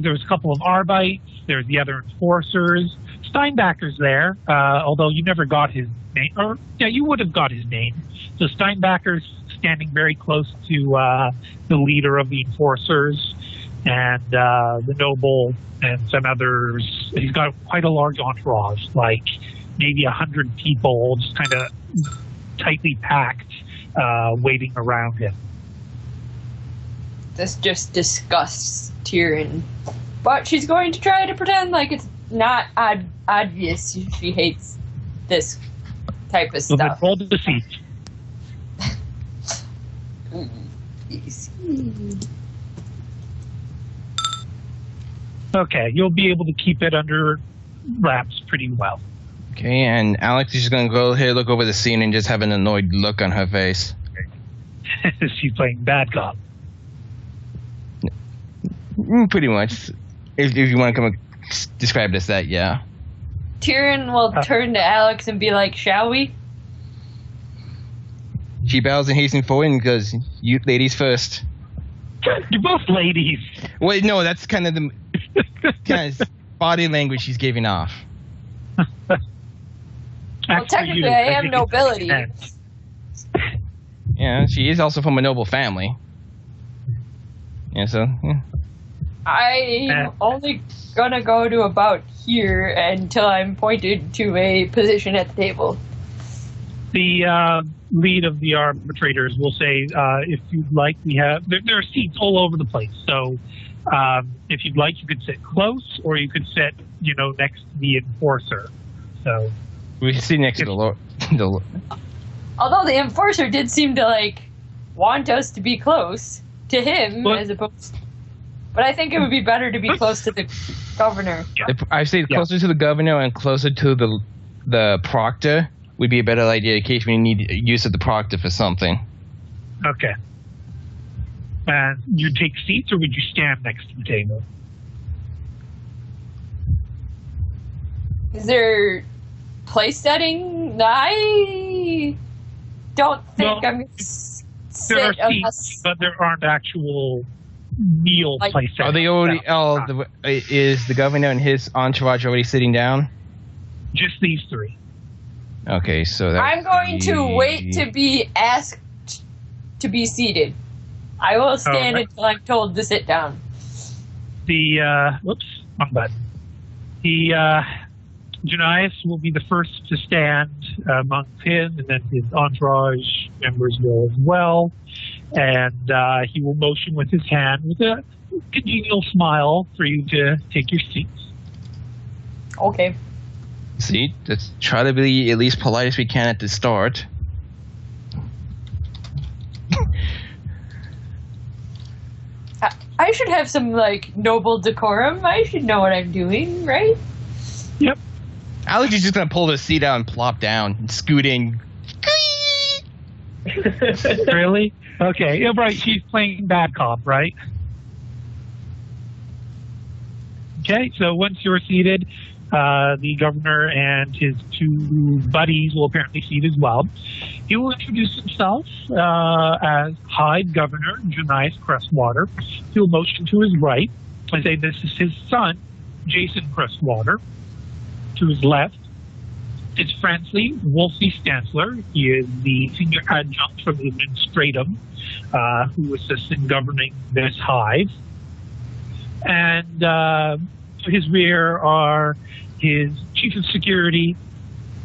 There's a couple of Arbites. There's the other Enforcers. Steinbacker's there, although you never got his name. Or, yeah, you would have got his name. So Steinbacker's standing very close to the leader of the Enforcers and the noble and some others. He's got quite a large entourage, like maybe 100 people, just kind of tightly packed, waiting around him. This just disgusts Tyrion But she's going to try to pretend like it's not obvious she hates this type of Well, then stuff. roll deceit. Okay, you'll be able to keep it under wraps pretty well. Okay, and Alex is just gonna go ahead, look over the scene, and just have an annoyed look on her face. She's playing bad cop. Pretty much. If you want to come describe it as that, yeah. Tyrion will turn to Alex and be like, "Shall we?" She bows and hastens forward and goes, "You ladies first." You're both ladies. Wait, no, that's kind of the body language she's giving off. Well, technically, I am nobility. Yeah, she is also from a noble family. Yeah, so. Yeah. I'm only gonna go to about here until I'm pointed to a position at the table. The lead of the arbitrators will say, if you'd like, we have there are seats all over the place. So if you'd like, you could sit close, or you could sit, next to the enforcer. So We can see next to the Lord. Although the enforcer did seem to want us to be close to him as opposed. But I think it would be better to be close to the governor. I say closer to the governor and closer to the proctor would be a better idea in case we need use of the proctor for something. Okay. And you take seats, or would you stand next to the table? Is there place setting? I don't think I'm going to sit There are unless... seats, but there aren't actual meal place settings. Are they already? Is the governor and his entourage already sitting down? Just these three. Okay, so that I'm going to wait to be asked to be seated. I will stand until I'm told to sit down. Whoops, wrong button. Janias will be the first to stand amongst him, and then his entourage members will as well. And he will motion with his hand with a congenial smile for you to take your seats. Okay. See, let's try to be at least polite as we can at the start. I should have some, noble decorum. I should know what I'm doing, right? Yep. Alex is just gonna pull the seat out and plop down and scoot in. Really? Okay. Yeah, right. She's playing bad cop, right? Okay. So once you're seated, the governor and his two buddies will apparently seat as well. He will introduce himself as High Governor Janias Crestwater. He'll motion to his right and say this is his son, Jason Crestwater. To his left is Francie Wolfie Stansler. He is the senior adjunct from the administratum who assists in governing this hive. And to his rear are his chief of security,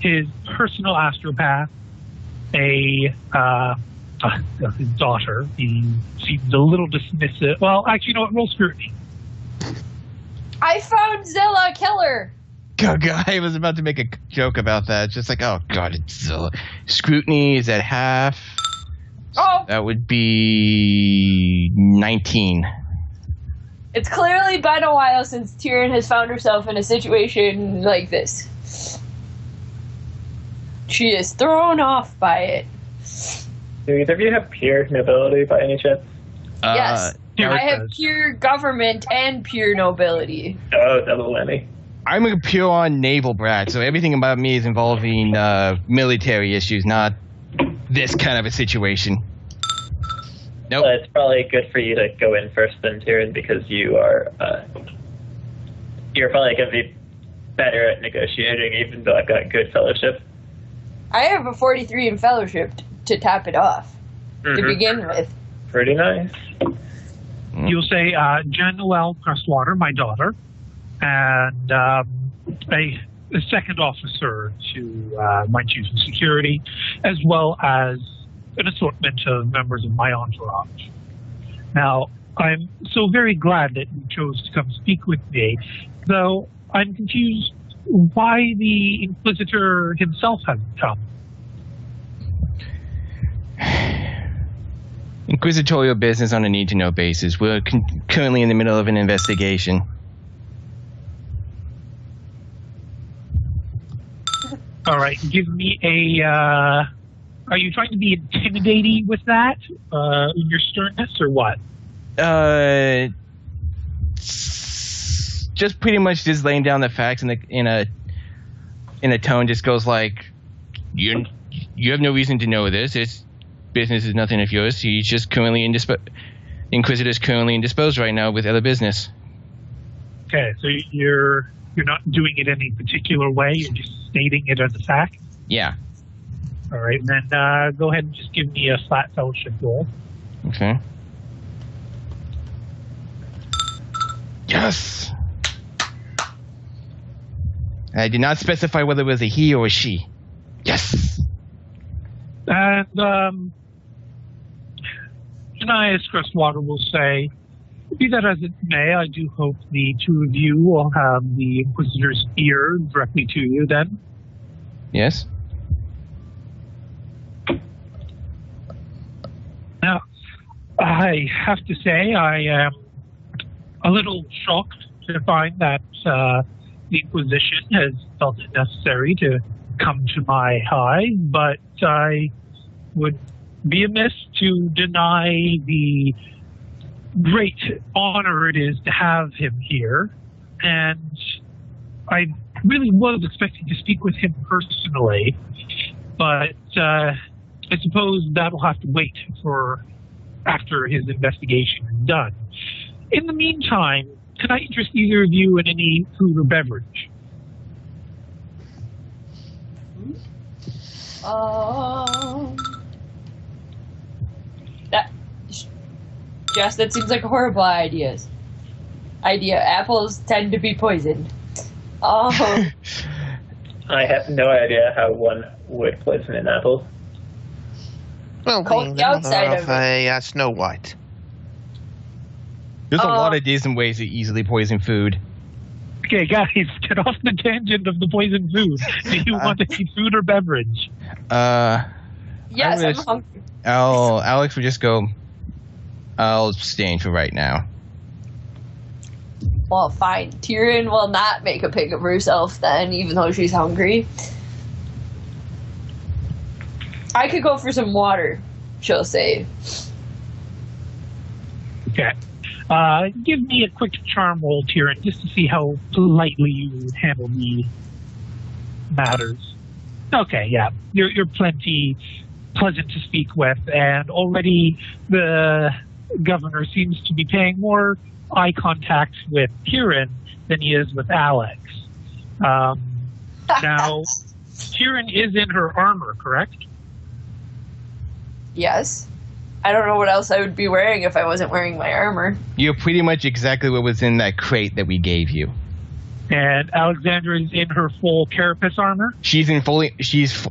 his personal astropath, his daughter. He seems a little dismissive. Well, actually, you know what? Roll scrutiny. I found Zilla Killer. I was about to make a joke about that. Just like, oh god, it's scrutiny is at half. Oh, That would be 19. it's clearly been a while since Tyrion has found herself in a situation like this. She is thrown off by it. Do either of you have pure nobility by any chance? Yes. Derek I have does. pure government and pure nobility. Oh, double whammy. I'm a pure naval brat, so everything about me is involving military issues, not this kind of a situation. Nope. Well, it's probably good for you to go in first then, Tyrion, because you are you're probably going to be better at negotiating, even though I've got good fellowship. I have a 43 in fellowship to top it off, to Mhm. begin with. Pretty nice. You'll say Jen Noel Crestwater, my daughter, and a second officer to my chief of security, as well as an assortment of members of my entourage. Now, I'm so very glad that you chose to come speak with me, though I'm confused why the Inquisitor himself hasn't come. Inquisitorial business on a need-to-know basis. We're currently in the middle of an investigation. All right, give me a... are you trying to be intimidating with that, in your sternness, or what? Just pretty much just laying down the facts in a tone just goes like, you have no reason to know this. It's business is nothing of yours. He's just currently Inquisitor's currently indisposed right now with other business. Okay, so you're not doing it any particular way. You're just stating it as a fact. Yeah. All right, then go ahead and just give me a flat fellowship roll. Okay. Yes. I did not specify whether it was a he or a she. Yes. And Janias Crestwater will say, be that as it may, I do hope the two of you will have the Inquisitor's ear directly to you then. Yes. Now, I have to say I am a little shocked to find that the Inquisition has felt it necessary to come to my high, but I would be amiss to deny the great honor it is to have him here, and I really was expecting to speak with him personally, but I suppose that'll have to wait for after his investigation is done. In the meantime, can I interest either of you in any food or beverage? That seems like a horrible idea. Apples tend to be poisoned. I have no idea how one would poison an apple. Well, Coat the outside of a Snow White. There's a lot of decent ways to easily poison food. Okay, guys, get off the tangent of the poison food. Do you want to eat food or beverage? Yes, I'm hungry. Alex would just go, I'll abstain for right now. Well, fine. Tyrion will not make a pig of herself then, even though she's hungry. I could go for some water, she'll say. Okay. Give me a quick charm roll, Tyrion, just to see how politely you would handle the matters. Okay, yeah. You're plenty pleasant to speak with, and already the governor seems to be paying more eye contact with Tyrion than he is with Alex. Now, Tyrion is in her armor, correct? Yes. I don't know what else I would be wearing if I wasn't wearing my armor. You're pretty much exactly what was in that crate that we gave you. And Alexandra is in her full carapace armor?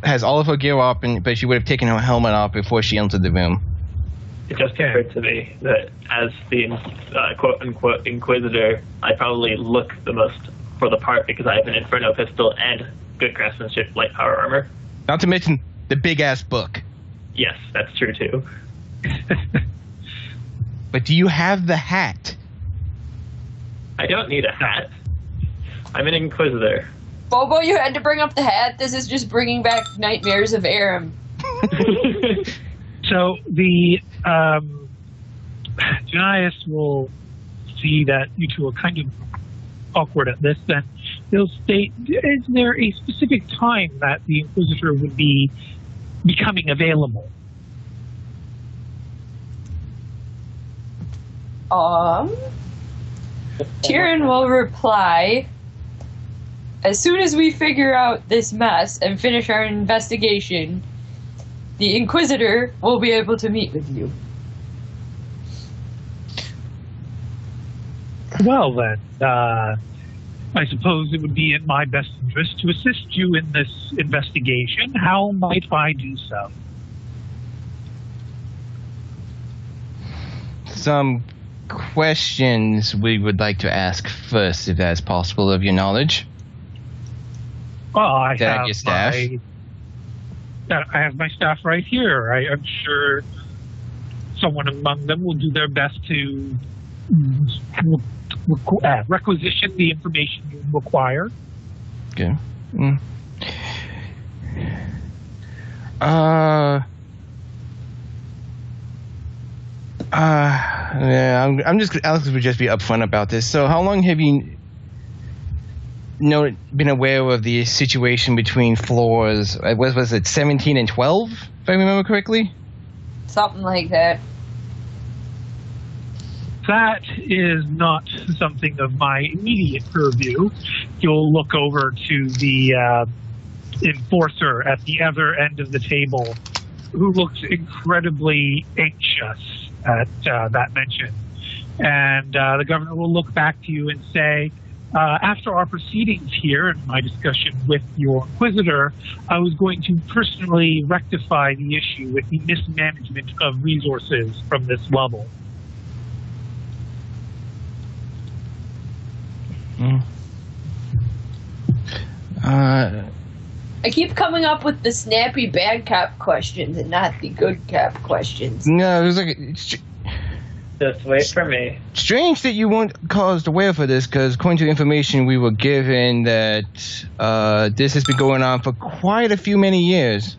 Has all of her gear up, but she would have taken her helmet off before she entered the room. It just occurred to me that as the quote-unquote Inquisitor, I probably look the most for the part because I have an Inferno pistol and good craftsmanship light power armor. Not to mention the big-ass book. Yes, that's true too. But do you have the hat? I don't need a hat. I'm an Inquisitor. Bobo, you had to bring up the hat. This is just bringing back nightmares of Aram. So the Janias will see that you two are kind of awkward at this, then they'll state, is there a specific time that the Inquisitor would be becoming available? Tyrion will reply, as soon as we figure out this mess and finish our investigation, the Inquisitor will be able to meet with you. Well then, I suppose it would be in my best interest to assist you in this investigation. How might I do so? Some questions we would like to ask first, if that's possible, of your knowledge? Well, I Did I have get staff? I have my staff right here. I'm sure someone among them will do their best to requisition the information you require. Okay. Yeah, Alex would just be upfront about this. So, how long have you been aware of the situation between floors? Was it 17 and 12, if I remember correctly? Something like that. That is not something of my immediate purview. You'll look over to the enforcer at the other end of the table, who looks incredibly anxious at that mention. And the governor will look back to you and say, after our proceedings here and my discussion with your inquisitor, I was going to personally rectify the issue with the mismanagement of resources from this level. I keep coming up with the snappy bad cop questions and not the good cop questions. No, it was like Just wait for me. strange that you weren't caused aware for this, because according to the information we were given, that this has been going on for quite a few many years.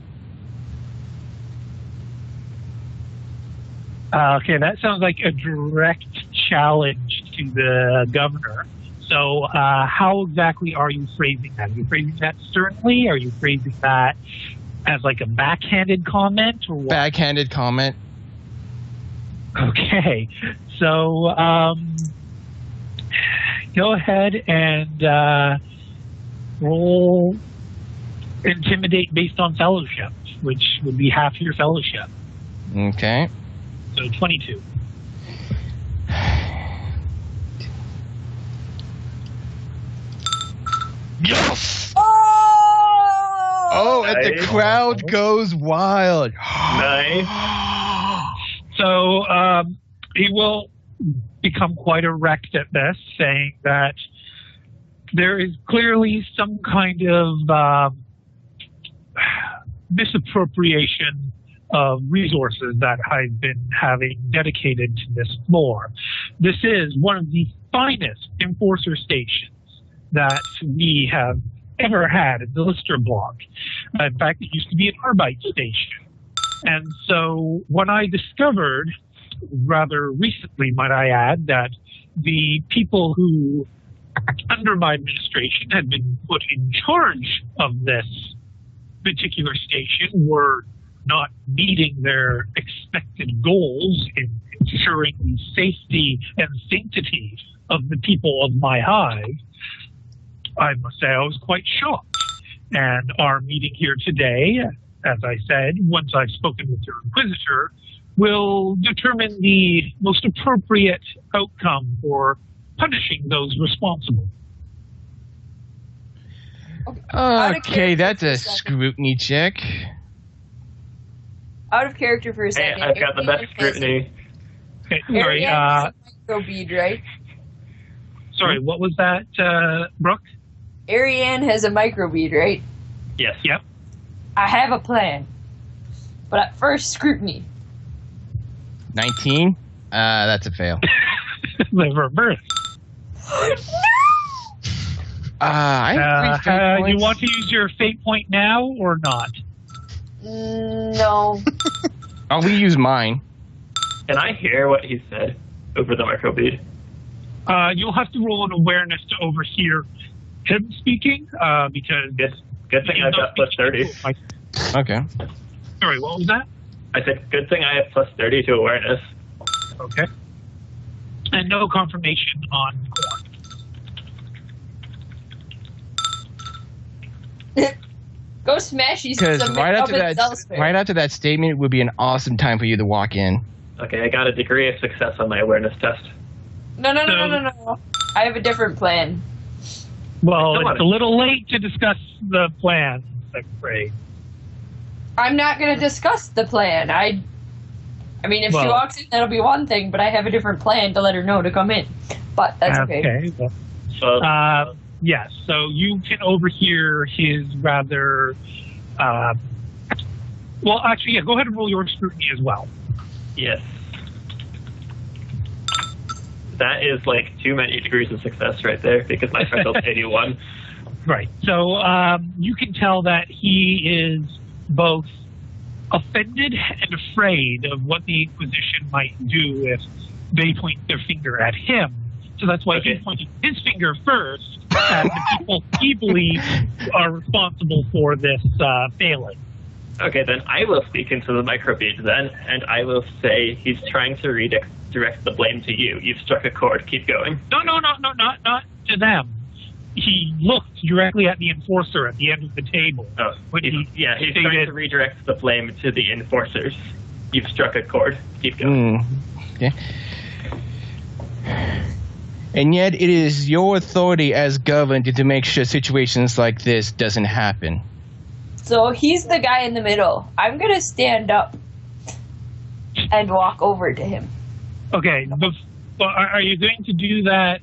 Okay, that sounds like a direct challenge to the governor. So how exactly are you phrasing that? Are you phrasing that sternly? Are you phrasing that as like a backhanded comment? Or what? Backhanded comment. Okay, so go ahead and roll intimidate based on fellowship, which would be half your fellowship. Okay. So 22. Yes! Oh! And the Nice. crowd goes wild. Nice. So he will become quite erect at this, saying that there is clearly some kind of misappropriation of resources that I've been having dedicated to this floor. This is one of the finest enforcer stations that we have ever had in the Lister block. In fact, it used to be an Arbite station. And so when I discovered, rather recently might I add, that the people who, under my administration, had been put in charge of this particular station were not meeting their expected goals in ensuring the safety and sanctity of the people of my hive, I must say I was quite shocked. And our meeting here today, as I said, once I've spoken with your inquisitor, will determine the most appropriate outcome for punishing those responsible. Okay, that's a scrutiny check. Out of character for a Hey, second. I've got the best scrutiny. Okay, sorry, Ariane has a micro bead, right? sorry, what was that, Brooke? Ariane has a micro bead, right? Yes. Yep. I have a plan. But at first, scrutiny. 19? That's a fail. The reverse. I have 3 fate You points. want to use your fate point now or not? No. Oh, we use mine. Can I hear what he said over the microbead? You'll have to roll an awareness to overhear him speaking, because... Good thing I've got plus 30. Okay. Sorry, what was that? I said, good thing I have plus 30 to awareness. Okay. And no confirmation on Corn. Go smash these. Because right after that statement would be an awesome time for you to walk in. Okay, I got a degree of success on my awareness test. No. I have a different plan. Well, Come on. it's a little late to discuss the plan, I'm afraid. I'm not going to discuss the plan. I mean, if she Well- walks in, that'll be one thing, but I have a different plan to let her know to come in. But that's okay. well, Well, yes, so you can overhear his rather. Well, actually, yeah, go ahead and roll your scrutiny as well. yes. That is like too many degrees of success right there because my threshold's 81. Right. So you can tell that he is both offended and afraid of what the Inquisition might do if they point their finger at him. So that's why Okay. he's pointing his finger first at the people he believes are responsible for this failing. Okay, then I will speak into the microbead then, and I will say he's trying to redirect the blame to you. You've struck a chord. Keep going. No, not to them. He looked directly at the enforcer at the end of the table. Oh, When he's he trying stated- to redirect the blame to the enforcers. You've struck a chord. Keep going. Okay. And yet, it is your authority as governor to make sure situations like this doesn't happen. So he's the guy in the middle. I'm going to stand up and walk over to him. Okay, are you going to do that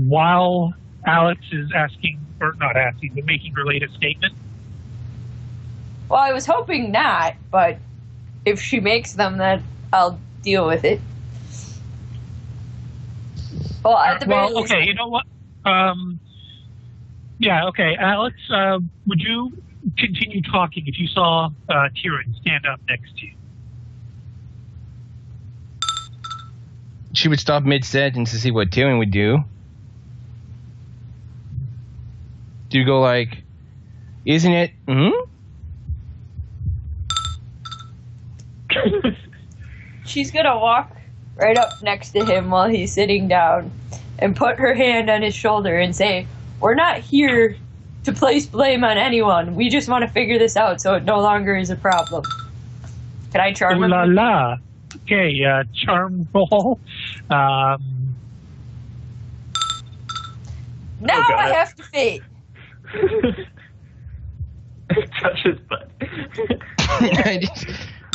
while Alex is asking, or not asking, but making her latest statement? Well, I was hoping not, but if she makes them, then I'll deal with it. Well, at the very least, okay, you know what? Yeah, okay, Alex, would you continue talking if you saw Tyrion stand up next to you? She would stop mid-sentence to see what Tyrion would do. Do you go like, isn't it? she's going to walk right up next to him while he's sitting down and put her hand on his shoulder and say, "We're not here to place blame on anyone. We just want to figure this out so it no longer is a problem." Can I charm Oh him? la la. Okay, charm roll. Now Oh, God. I have to fate. Touch his butt.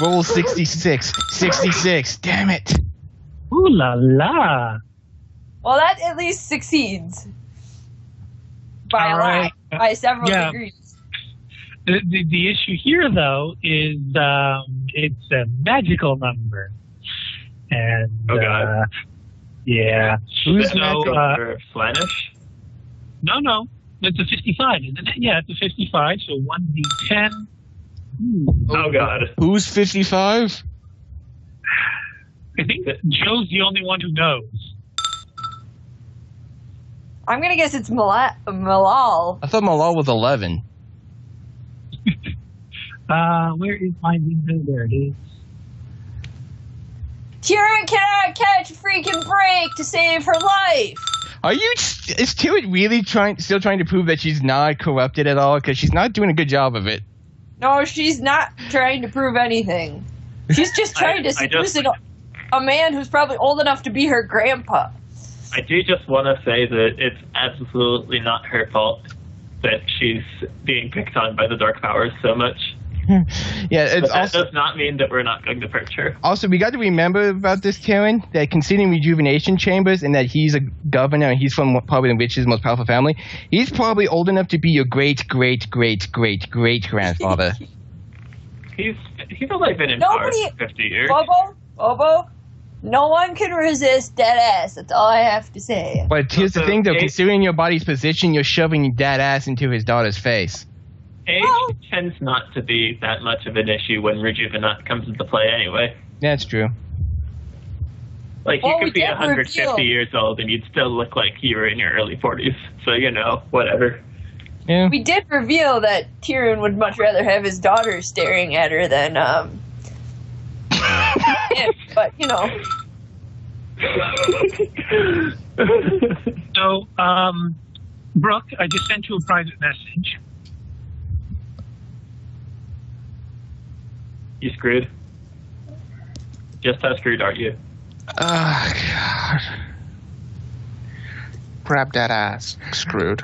Roll 66. 66. Damn it. Ooh la la. Well, that at least succeeds. By a All lot. right. By several Yeah. degrees. The issue here, though, is it's a magical number. And, Oh, God. yeah. Is it So, magical for Slanish? no. It's a 55, isn't it? Yeah, it's a 55, so 1d10. Oh, God. Who's 55? I think that Joe's the only one who knows. I'm going to guess it's Malal. I thought Malal was 11. Where is my window? There it is. Tyrion cannot catch a freaking break to save her life. Are you? Is Tyrion really still trying to prove that she's not corrupted at all? Because she's not doing a good job of it. No, she's not trying to prove anything. She's just trying to seduce a man who's probably old enough to be her grandpa. I do just want to say that it's absolutely not her fault that she's being picked on by the Dark Powers so much. Yeah, it's But that also does not mean that we're not going to purge her. also we got to remember about this Tyrion that considering rejuvenation chambers and that he's a governor and he's from probably the richest, most powerful family, he's probably old enough to be your great grandfather. He's only been in power Nobody- for 50 years. Bobo, no one can resist dead ass. That's all I have to say. But here's the So, thing, though. Abe- Considering your body's position, you're shoving that ass into his daughter's face. Age Well- tends not to be that much of an issue when rejuvenate comes into play anyway. That's true. Like, Well, you we could be did 150 reveal- years old and you'd still look like you were in your early 40s. So, whatever. Yeah. We did reveal that Tyrion would much rather have his daughter staring at her than him. But So, Brooke, I just sent you a private message. You screwed? Just how screwed are you? Oh, God. Grab that ass. Screwed.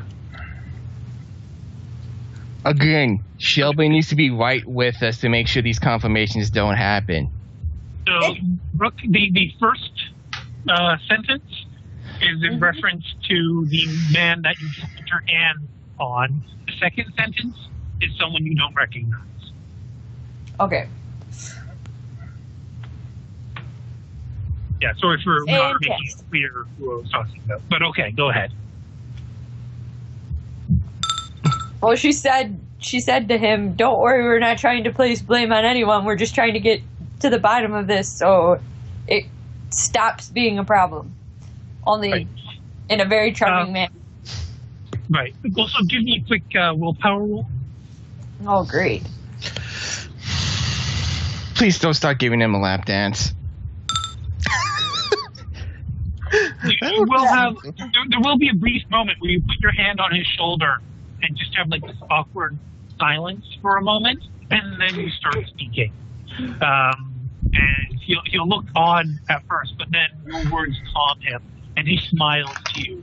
Again, Shelby needs to be right with us to make sure these confirmations don't happen. So, Brooke, the first sentence is in reference to the man that you just put your hand on. The second sentence is someone you don't recognize. Okay. Yeah, sorry for not making Fantastic. it clear who I was talking about. But okay, go ahead. Well, she said to him, "Don't worry, we're not trying to place blame on anyone. We're just trying to get to the bottom of this so it stops being a problem." Only Right. in a very charming manner. Right. Also, give me a quick willpower roll. Oh, great. Please don't start giving him a lap dance. You will have. There will be a brief moment where you put your hand on his shoulder and just have like this awkward silence for a moment, and then you start speaking. And he'll look odd at first, but then your words calm him, and he smiles to you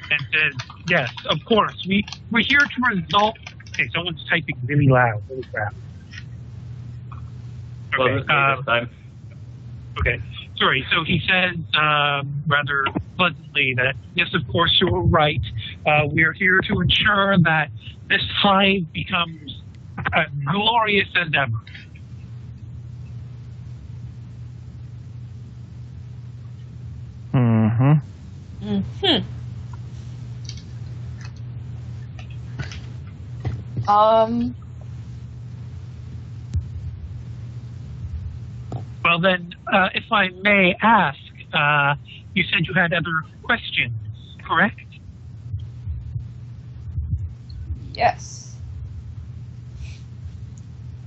and says, "Yes, of course. We're here to resolve." Okay, someone's typing really loud. Holy crap. Well, Okay. this time. Okay. Sorry. So he says rather pleasantly that, yes, of course, you're right. We are here to ensure that this hive becomes glorious as ever. Mm-hmm. Mm-hmm. Well, then, if I may ask, you said you had other questions, correct? Yes.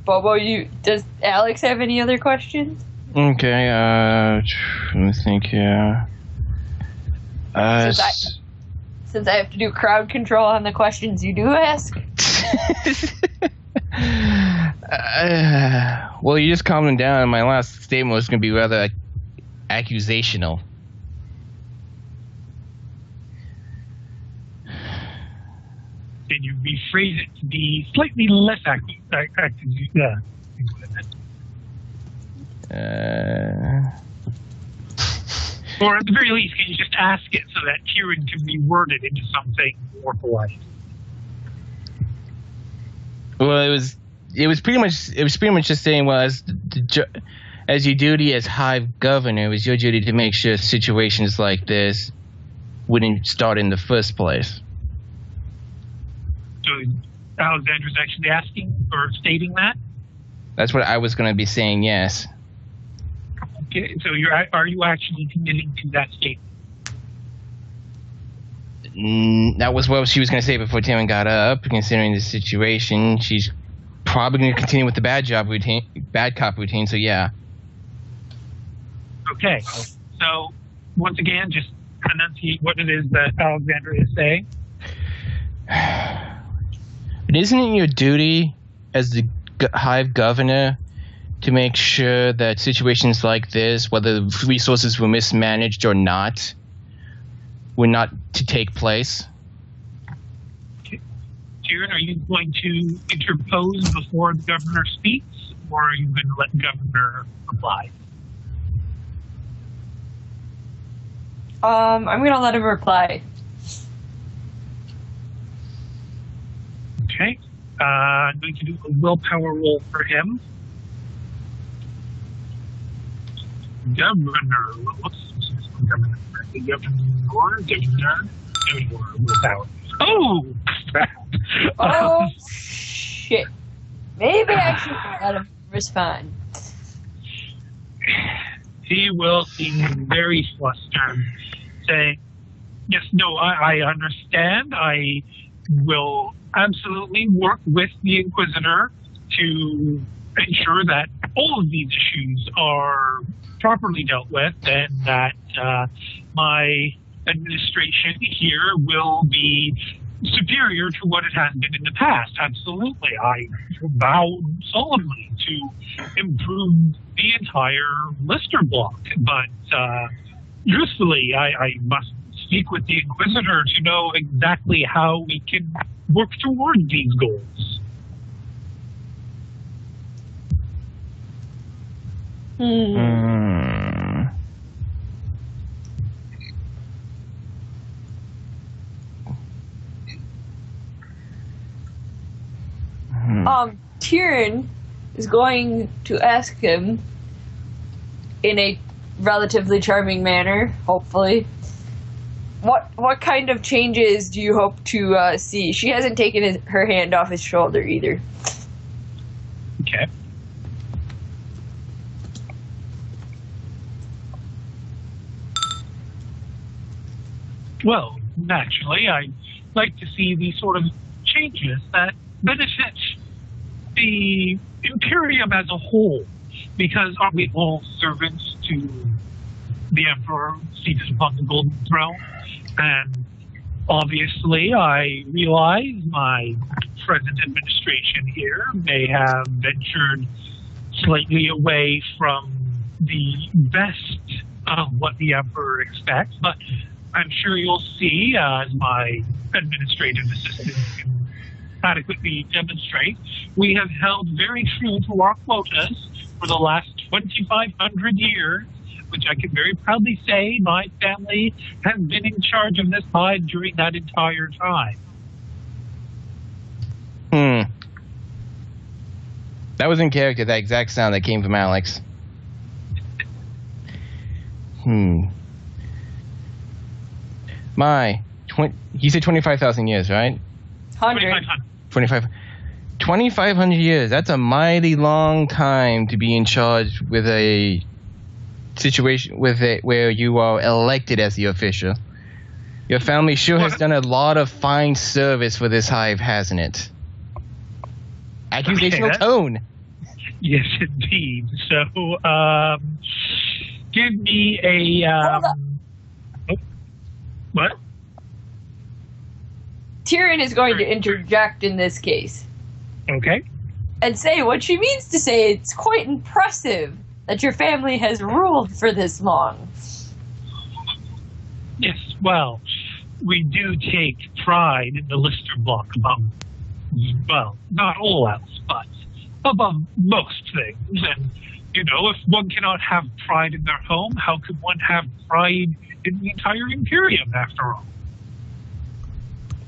Bobo, does Alex have any other questions? Okay, let me think here. Since I have to do crowd control on the questions you do ask. Well, you just calmed him down. My last statement was going to be rather accusational. Can you rephrase it to be slightly less yeah. Or at the very least, can you just ask it so that Kieran can be worded into something more polite? Well, it was pretty much just saying, well, as your duty as Hive Governor, it was your duty to make sure situations like this wouldn't start in the first place. So Alexander's actually asking or stating that? That's what I was going to be saying, yes. Okay, so are you actually committing to that statement? That was what she was going to say before Timon got up. Considering the situation, she's probably going to continue with the bad cop routine. So yeah. Okay, so once again, just enunciate what it is that Alexander is saying. But isn't it your duty as the Hive Governor to make sure that situations like this, whether resources were mismanaged or not, were not to take place? Kieran, are you going to interpose before the governor speaks, or are you going to let the governor reply? I'm gonna let him reply. Okay. I'm going to do a willpower roll for him. Governor. Whoops. Governor. Willpower. Oh! Crap. Oh, shit. Maybe I should let him respond. He will seem very flustered, saying, yes, no, I understand. I will absolutely work with the Inquisitor to ensure that all of these issues are properly dealt with and that my administration here will be superior to what it has been in the past. Absolutely. I vow solemnly to improve the entire Lister block, but truthfully, I must speak with the Inquisitor to know exactly how we can work toward these goals. Tyrion is going to ask him in a relatively charming manner, hopefully. What kind of changes do you hope to see? She hasn't taken her hand off his shoulder either. Okay. Well, naturally, I'd like to see the sort of changes that benefit the Imperium as a whole, because aren't we all servants to the Emperor seated upon the Golden Throne? And obviously, I realize my present administration here may have ventured slightly away from the best of what the Emperor expects, but I'm sure you'll see, as my administrative assistant can adequately demonstrate, we have held very true to our quotas for the last 2,500 years, which I can very proudly say my family has been in charge of this hive during that entire time. That was in character, that exact sound that came from Alex. He said 25,000 years, right? 2,500 years. That's a mighty long time to be in charge with a situation where you are elected as the official. Your family sure has done a lot of fine service for this hive, hasn't it? Accusational tone. Yes, indeed. So, give me a... what? Tyrion is going to interject in this case. Okay. And say what she means to say. It's quite impressive that your family has ruled for this long. Yes, well, we do take pride in the Lister block above, well, not all else, but above most things. And, you know, if one cannot have pride in their home, how could one have pride in the entire Imperium, after all?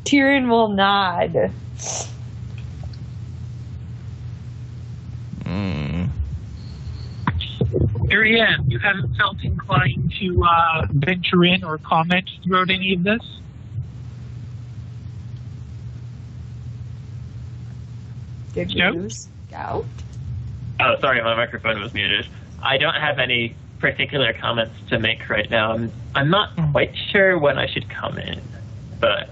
Tyrion will nod. Ariane, you haven't felt inclined to venture in or comment throughout any of this? Did you scout? Oh, sorry, my microphone was muted. I don't have any particular comments to make right now. I'm not quite sure when I should come in, but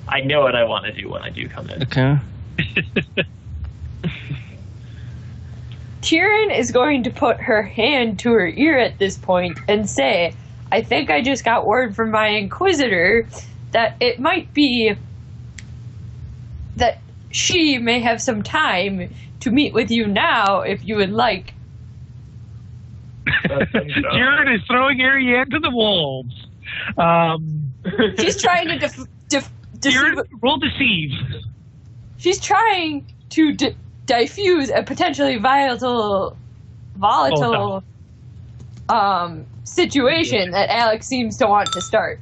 I know what I want to do when I do come in. Okay. Tyrion is going to put her hand to her ear at this point and say, I think I just got word from my Inquisitor that it might be that she may have some time to meet with you now if you would like. Tyrion is throwing Ariane to the wolves. She's trying to roll deceive. She's trying to diffuse a potentially volatile situation that Alex seems to want to start.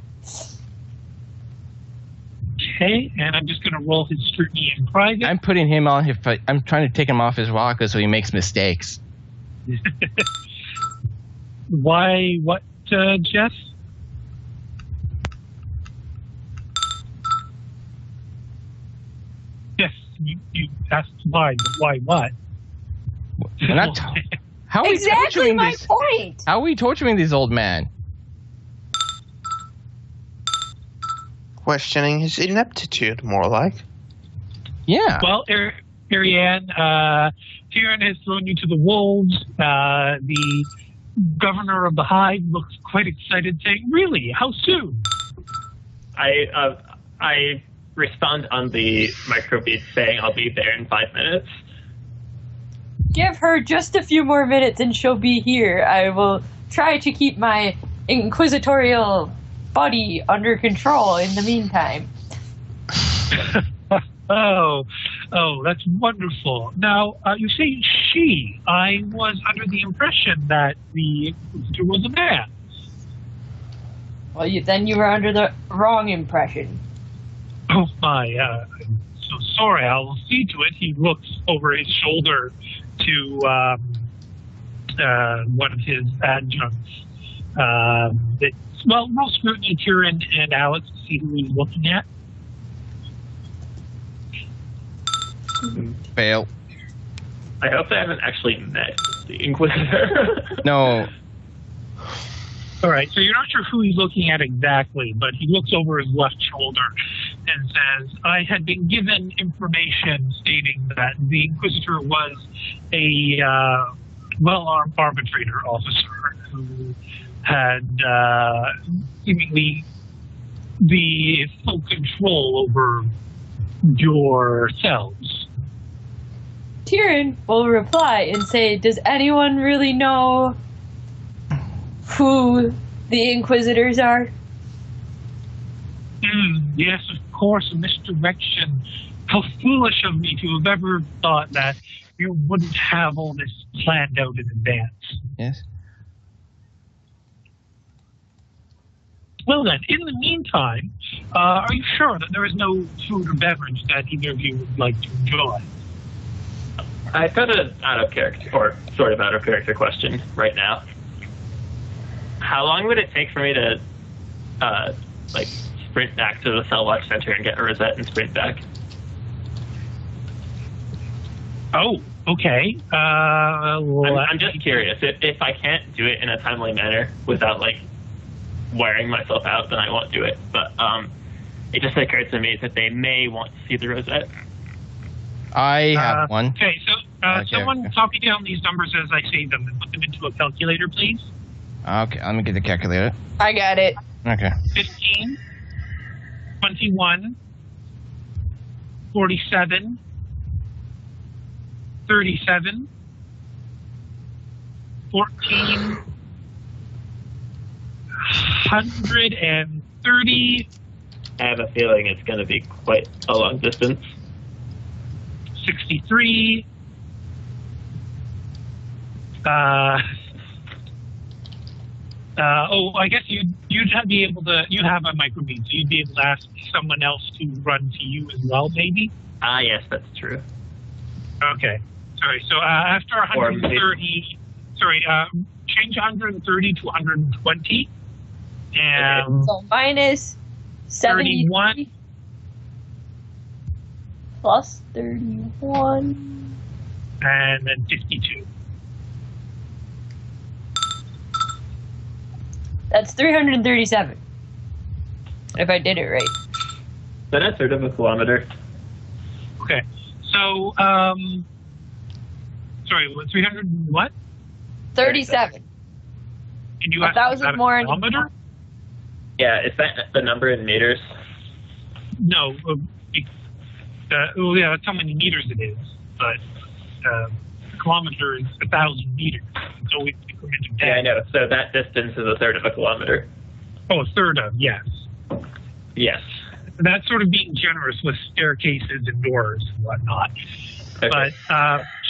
Okay, and I'm just going to roll his scrutiny in private. I'm putting him on his... I'm trying to take him off his rocker so he makes mistakes. Why? What, Jeff? Yes, you asked why, but why what? How are we exactly torturing my this? point. How are we torturing this old man? Questioning his ineptitude, more like. Yeah. Well, Ariane, Tyrion has thrown you to the wolves. The governor of the hive looks quite excited, saying, "Really? How soon?" I respond on the microbeat saying I'll be there in 5 minutes. Give her just a few more minutes and she'll be here. I will try to keep my inquisitorial body under control in the meantime. Oh, that's wonderful. Now, you say Gee, I was under the impression that the Inquisitor was a man. Well, then you were under the wrong impression. Oh my, I'm so sorry. I'll see to it. He looks over his shoulder to one of his adjuncts. Roll scrutiny, Tyrion and Alex, to see who he's looking at. Fail. I hope I haven't actually met the Inquisitor. No. All right, so you're not sure who he's looking at exactly, but he looks over his left shoulder and says, I had been given information stating that the Inquisitor was a well-armed arbitrator officer who had seemingly the full control over yourselves. Tyrion will reply and say, does anyone really know who the Inquisitors are? Yes, of course, a misdirection. How foolish of me to have ever thought that you wouldn't have all this planned out in advance. Yes. Well then, in the meantime, are you sure that there is no food or beverage that either of you would like to enjoy? I've got an out of character, or sort of out of character question right now. How long would it take for me to, sprint back to the Cell Watch Center and get a rosette and sprint back? Oh, okay. I'm just curious. If I can't do it in a timely manner without, wearing myself out, then I won't do it. But it just occurred to me that they may want to see the rosette. I have one. Okay, so someone copy down these numbers as I say them and put them into a calculator, please. Okay, let me get the calculator. I got it. Okay. 15, 21, 47, 37, 14, 130. I have a feeling it's going to be quite a long distance. 63. I guess you'd be able to. You have a microbead, so you'd be able to ask someone else to run to you as well, maybe. Yes, that's true. Okay. Sorry. So after 130, change 130 to 120, and So minus 31 73 plus 31. and then 52. That's 337. If I did it right. Then a third of a kilometer. Okay. So, sorry, what, 300 what? 37. And you 1,000 more in kilometer? Yeah, is that the number in meters? No. Yeah, that's how many meters it is. But a kilometer is 1,000 meters. It's always incremented down. Yeah, I know. So that distance is a third of a kilometer. Oh, a third of, yes. Yes. That's sort of being generous with staircases and doors and whatnot. Okay. But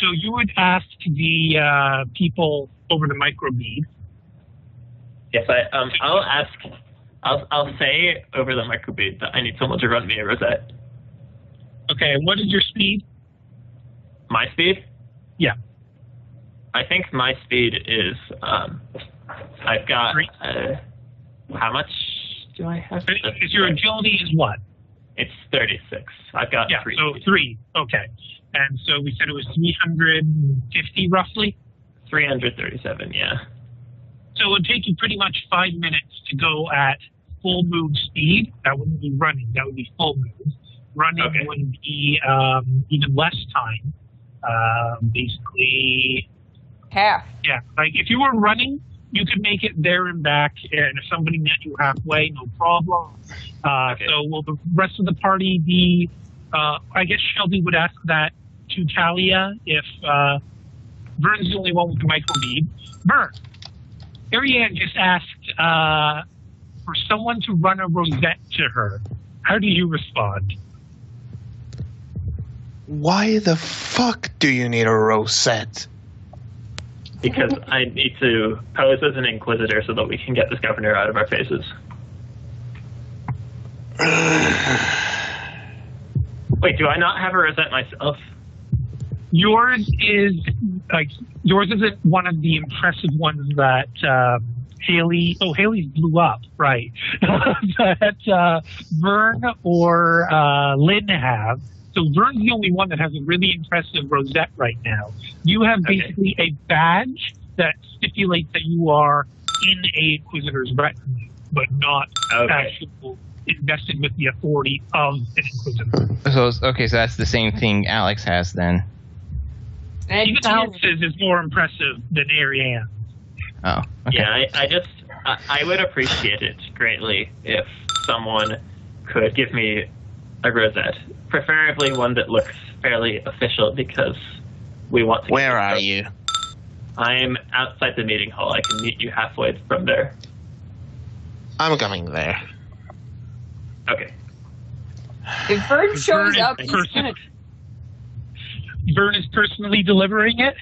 so you would ask the people over the microbead. Yes, I'll ask. I'll say over the microbead that I need someone to run me a rosette. Okay, what is your speed? My speed? Yeah. I think my speed is. I've got. How much do I have? Is your agility is what? It's 36. I've got 3. So 3. Okay. And so we said it was 350 roughly? 337, yeah. So it would take you pretty much 5 minutes to go at full move speed. That wouldn't be running. That would be full move. Running would be even less time. Basically... Half. Yeah. Like if you were running, you could make it there and back. And if somebody met you halfway, no problem. So will the rest of the party be... I guess Shelby would ask that to Talia if Vern's the only one with the microbead. Vern, Ariane just asked for someone to run a rosette to her. How do you respond? Why the fuck do you need a rosette? because I need to pose as an Inquisitor so that we can get this governor out of our faces. Wait, do I not have a rosette myself? Yours isn't one of the impressive ones that Haley's blew up, right? that Vern or Lynn have. So Vern's the only one that has a really impressive rosette right now. You have basically a badge that stipulates that you are in a Inquisitor's retinue, but not actual invested with the authority of an Inquisitor. So that's the same thing Alex has then. And Even Alex's is more impressive than Ariane. Oh, okay. Yeah, I would appreciate it greatly if someone could give me a rosette, preferably one that looks fairly official, because we want to. Where are you? I'm outside the meeting hall. I can meet you halfway from there. I'm coming there. Okay. if Vern shows up, he's Vern- gonna. Vern is personally delivering it?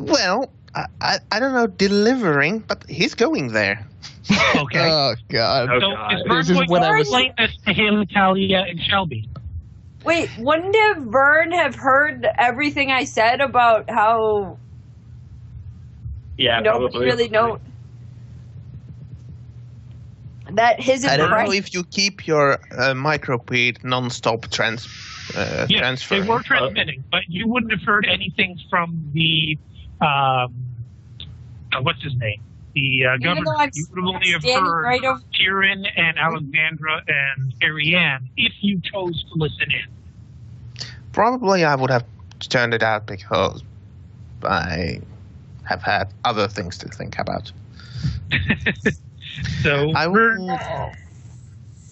Well, I don't know delivering, but he's going there. Okay. Oh God. Oh, So God. is Vern This is going what to I was- explain this to Haley, Talia, and Shelby? Wait, wouldn't have Vern have heard everything I said about how Yeah, nobody probably. really know that his I don't know impression? if you keep your microbead non-stop Yes, transfer. they were transmitting, but you wouldn't have heard anything from the, what's his name? The governor. though I'm You would have only have standing heard right over- Tyrion and Alexandra and Ariane if you chose to listen in. Probably I would have turned it out because I have had other things to think about. So I Vern will.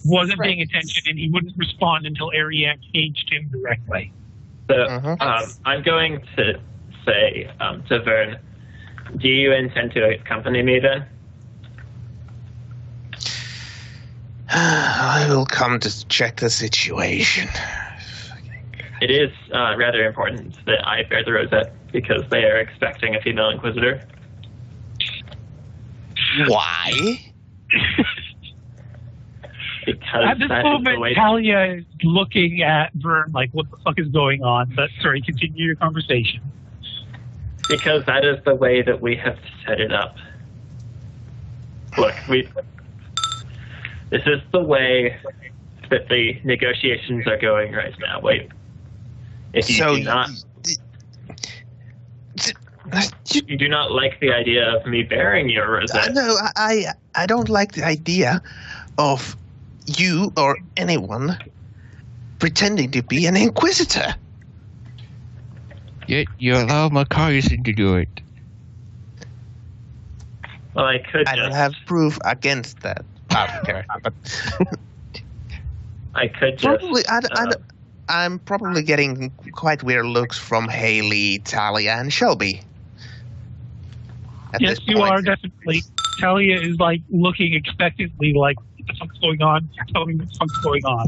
wasn't paying attention, and he wouldn't respond until Ariane caged him directly. So Mhm. I'm going to say to Vern, do you intend to accompany me then? I will come to check the situation. It is rather important that I bear the rosette because they are expecting a female Inquisitor. Why? Because At this that is the moment, way. Talia is looking at Vern like, what the fuck is going on? But sorry, continue your conversation. Because that is the way that we have set it up. Look, this is the way that the negotiations are going right now. Wait. If you So do not you do not like the idea of me bearing your rosette, no, I don't like the idea of you or anyone pretending to be an inquisitor. Yet you allow Macarius to do it. well, I could I don't just have proof against that out of character, but I could just probably I'm probably getting quite weird looks from Haley, Talia, and Shelby. At Yes, this you point. are definitely. Talia is like looking expectantly, like, what the fuck's going on? Tell me what the fuck's going on.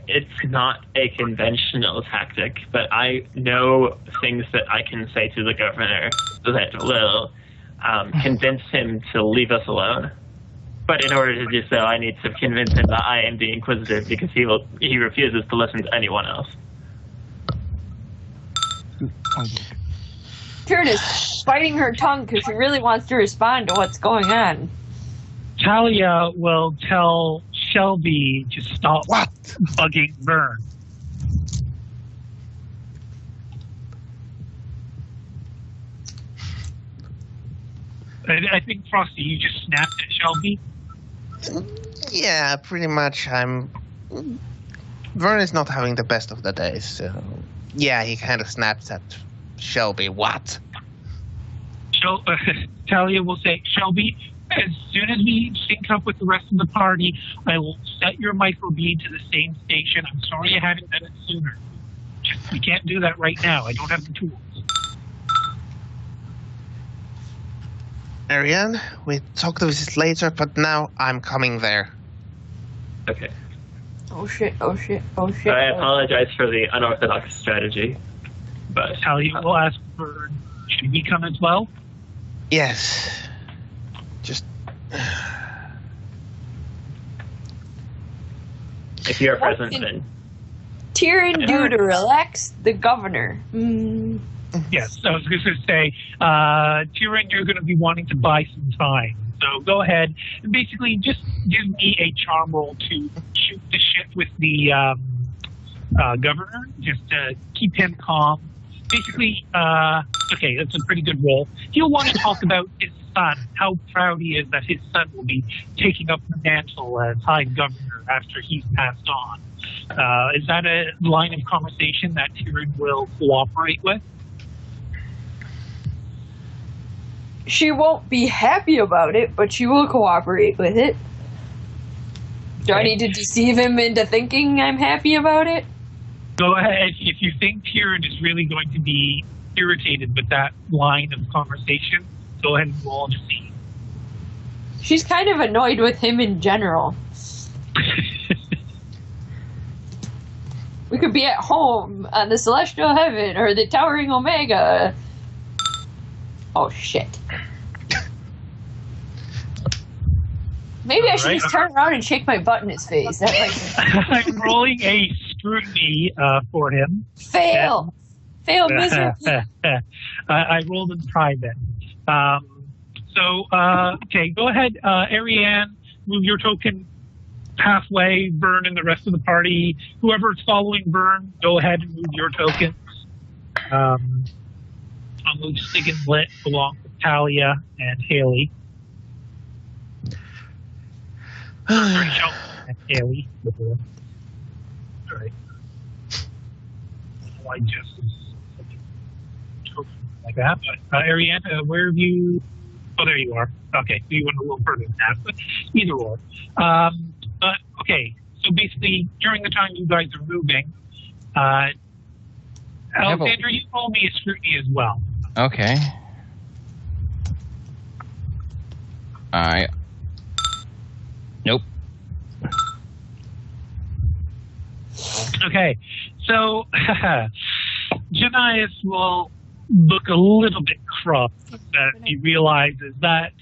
it's not a conventional tactic, but I know things that I can say to the governor that will convince him to leave us alone. But in order to do so, I need to convince him that I am the Inquisitor because he refuses to listen to anyone else. Tyrion is biting her tongue because she really wants to respond to what's going on. Talia will tell Shelby to stop What? bugging Vern. And I think, Frosty, you just snapped at Shelby. Yeah, pretty much. Vern is not having the best of the days, so yeah, he kind of snaps at Shelby. What? Talia will say, Shelby, as soon as we sync up with the rest of the party, I will set your microbead to the same station. I'm sorry I haven't done it sooner. We can't do that right now. I don't have the tools. Ariane, we talk to this later, but now I'm coming there. Okay. Oh shit, oh shit, oh shit. I apologize for the unorthodox strategy, but Talia will ask for, should we come as well? Yes. Just. if you're What present, can- then Tyrion do to relax the governor? Yes, I was going to say, Tyrion, you're going to be wanting to buy some time. So go ahead and basically just give me a charm roll to shoot the shit with the governor, just to keep him calm. Basically, okay, that's a pretty good roll. He'll want to talk about his son, how proud he is that his son will be taking up the mantle as High Governor after he's passed on. Is that a line of conversation that Tyrion will cooperate with? She won't be happy about it, but she will cooperate with it. Do I need to deceive him into thinking I'm happy about it? Go ahead. If you think Tyrion is really going to be irritated with that line of conversation, go ahead and roll to see. She's kind of annoyed with him in general. We could be at home on the Celestial Heaven or the Towering Omega. Oh, shit. Maybe I should just turn around and shake my butt in his face. That might I'm rolling a scrutiny for him. fail. Fail miserably. I rolled in private. Okay, go ahead, Ariane, move your token halfway. Vern and the rest of the party, whoever's following Vern, go ahead and move your tokens. I'll move Stig and Lit along with Talia and Haley. Rachel and Haley. All right. I just like that. But Ariane, where have you? Oh, there you are. Okay, so you went a little further than that, but either or. But okay, so basically during the time you guys are moving, Alexandra, you told me a scrutiny as well. Okay. Nope. Okay, so Janias will look a little bit cross that he realizes that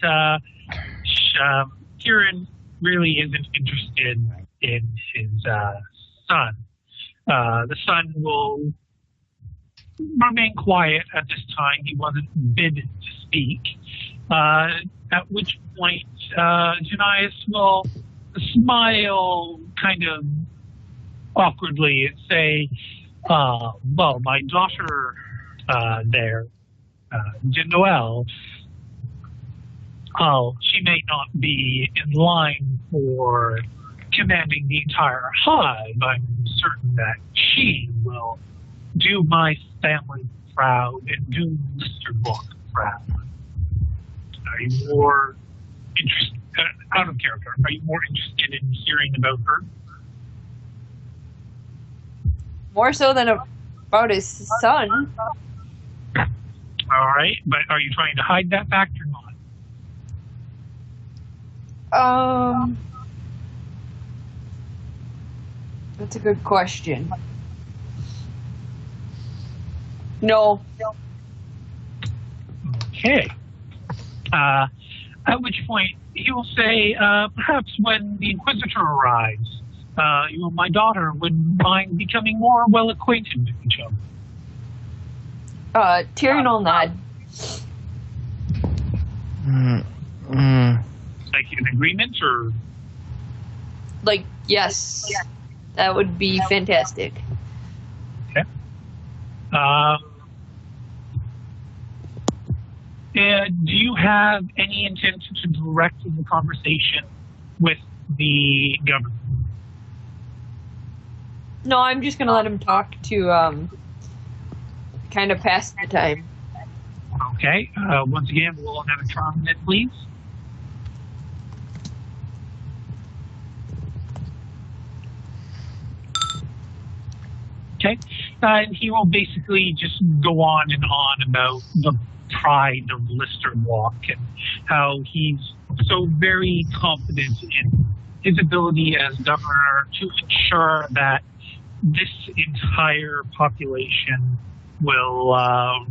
Tyrion really isn't interested in his son. The son will remain quiet at this time. He wasn't bid to speak. At which point, Janias will smile kind of awkwardly and say, well, my daughter there, Janoel, she may not be in line for commanding the entire hive. I'm certain that she will do my family proud and do Mr. Book proud. Are you more interested, out of character, are you more interested in hearing about her? more so than about his son. All right, but are you trying to hide that fact or not? That's a good question. No. Okay. At which point he will say, perhaps when the Inquisitor arrives, you and my daughter would mind becoming more well acquainted with each other. Tyrion will nod. Like an agreement, or Like, yes. That would be fantastic. okay. Do you have any intent to direct the conversation with the government? No, I'm just gonna let him talk to, kind of pass the time. Okay. Once again, we'll have a charm then, please. Okay. And he will basically just go on and on about the pride of Lister Walk and how he's so very confident in his ability as governor to ensure that this entire population will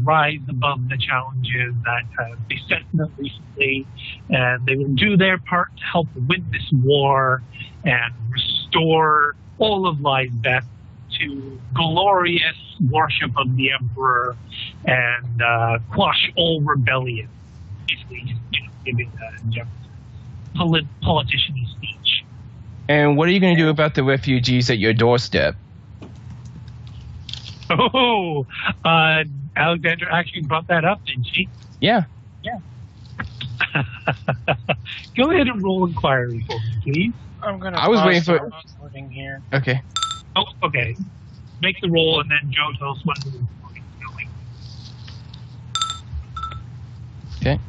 rise above the challenges that have beset them recently, and they will do their part to help win this war and restore all of Lysbeth to glorious worship of the Emperor and quash all rebellion. Basically, giving a politician speech. And what are you going to do about the refugees at your doorstep? Oh, Alexandra actually brought that up, didn't she? Yeah. Yeah. Go ahead and roll inquiry for me, please. I'm gonna. I was waiting for. Looking here. Okay. Oh, okay. Make the roll, and then Joe tells when the recording's going. Okay.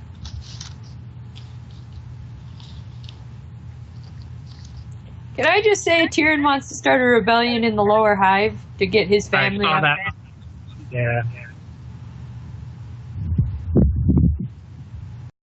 Can I just say Tyrion wants to start a rebellion in the lower hive to get his family I saw out that. there? Yeah.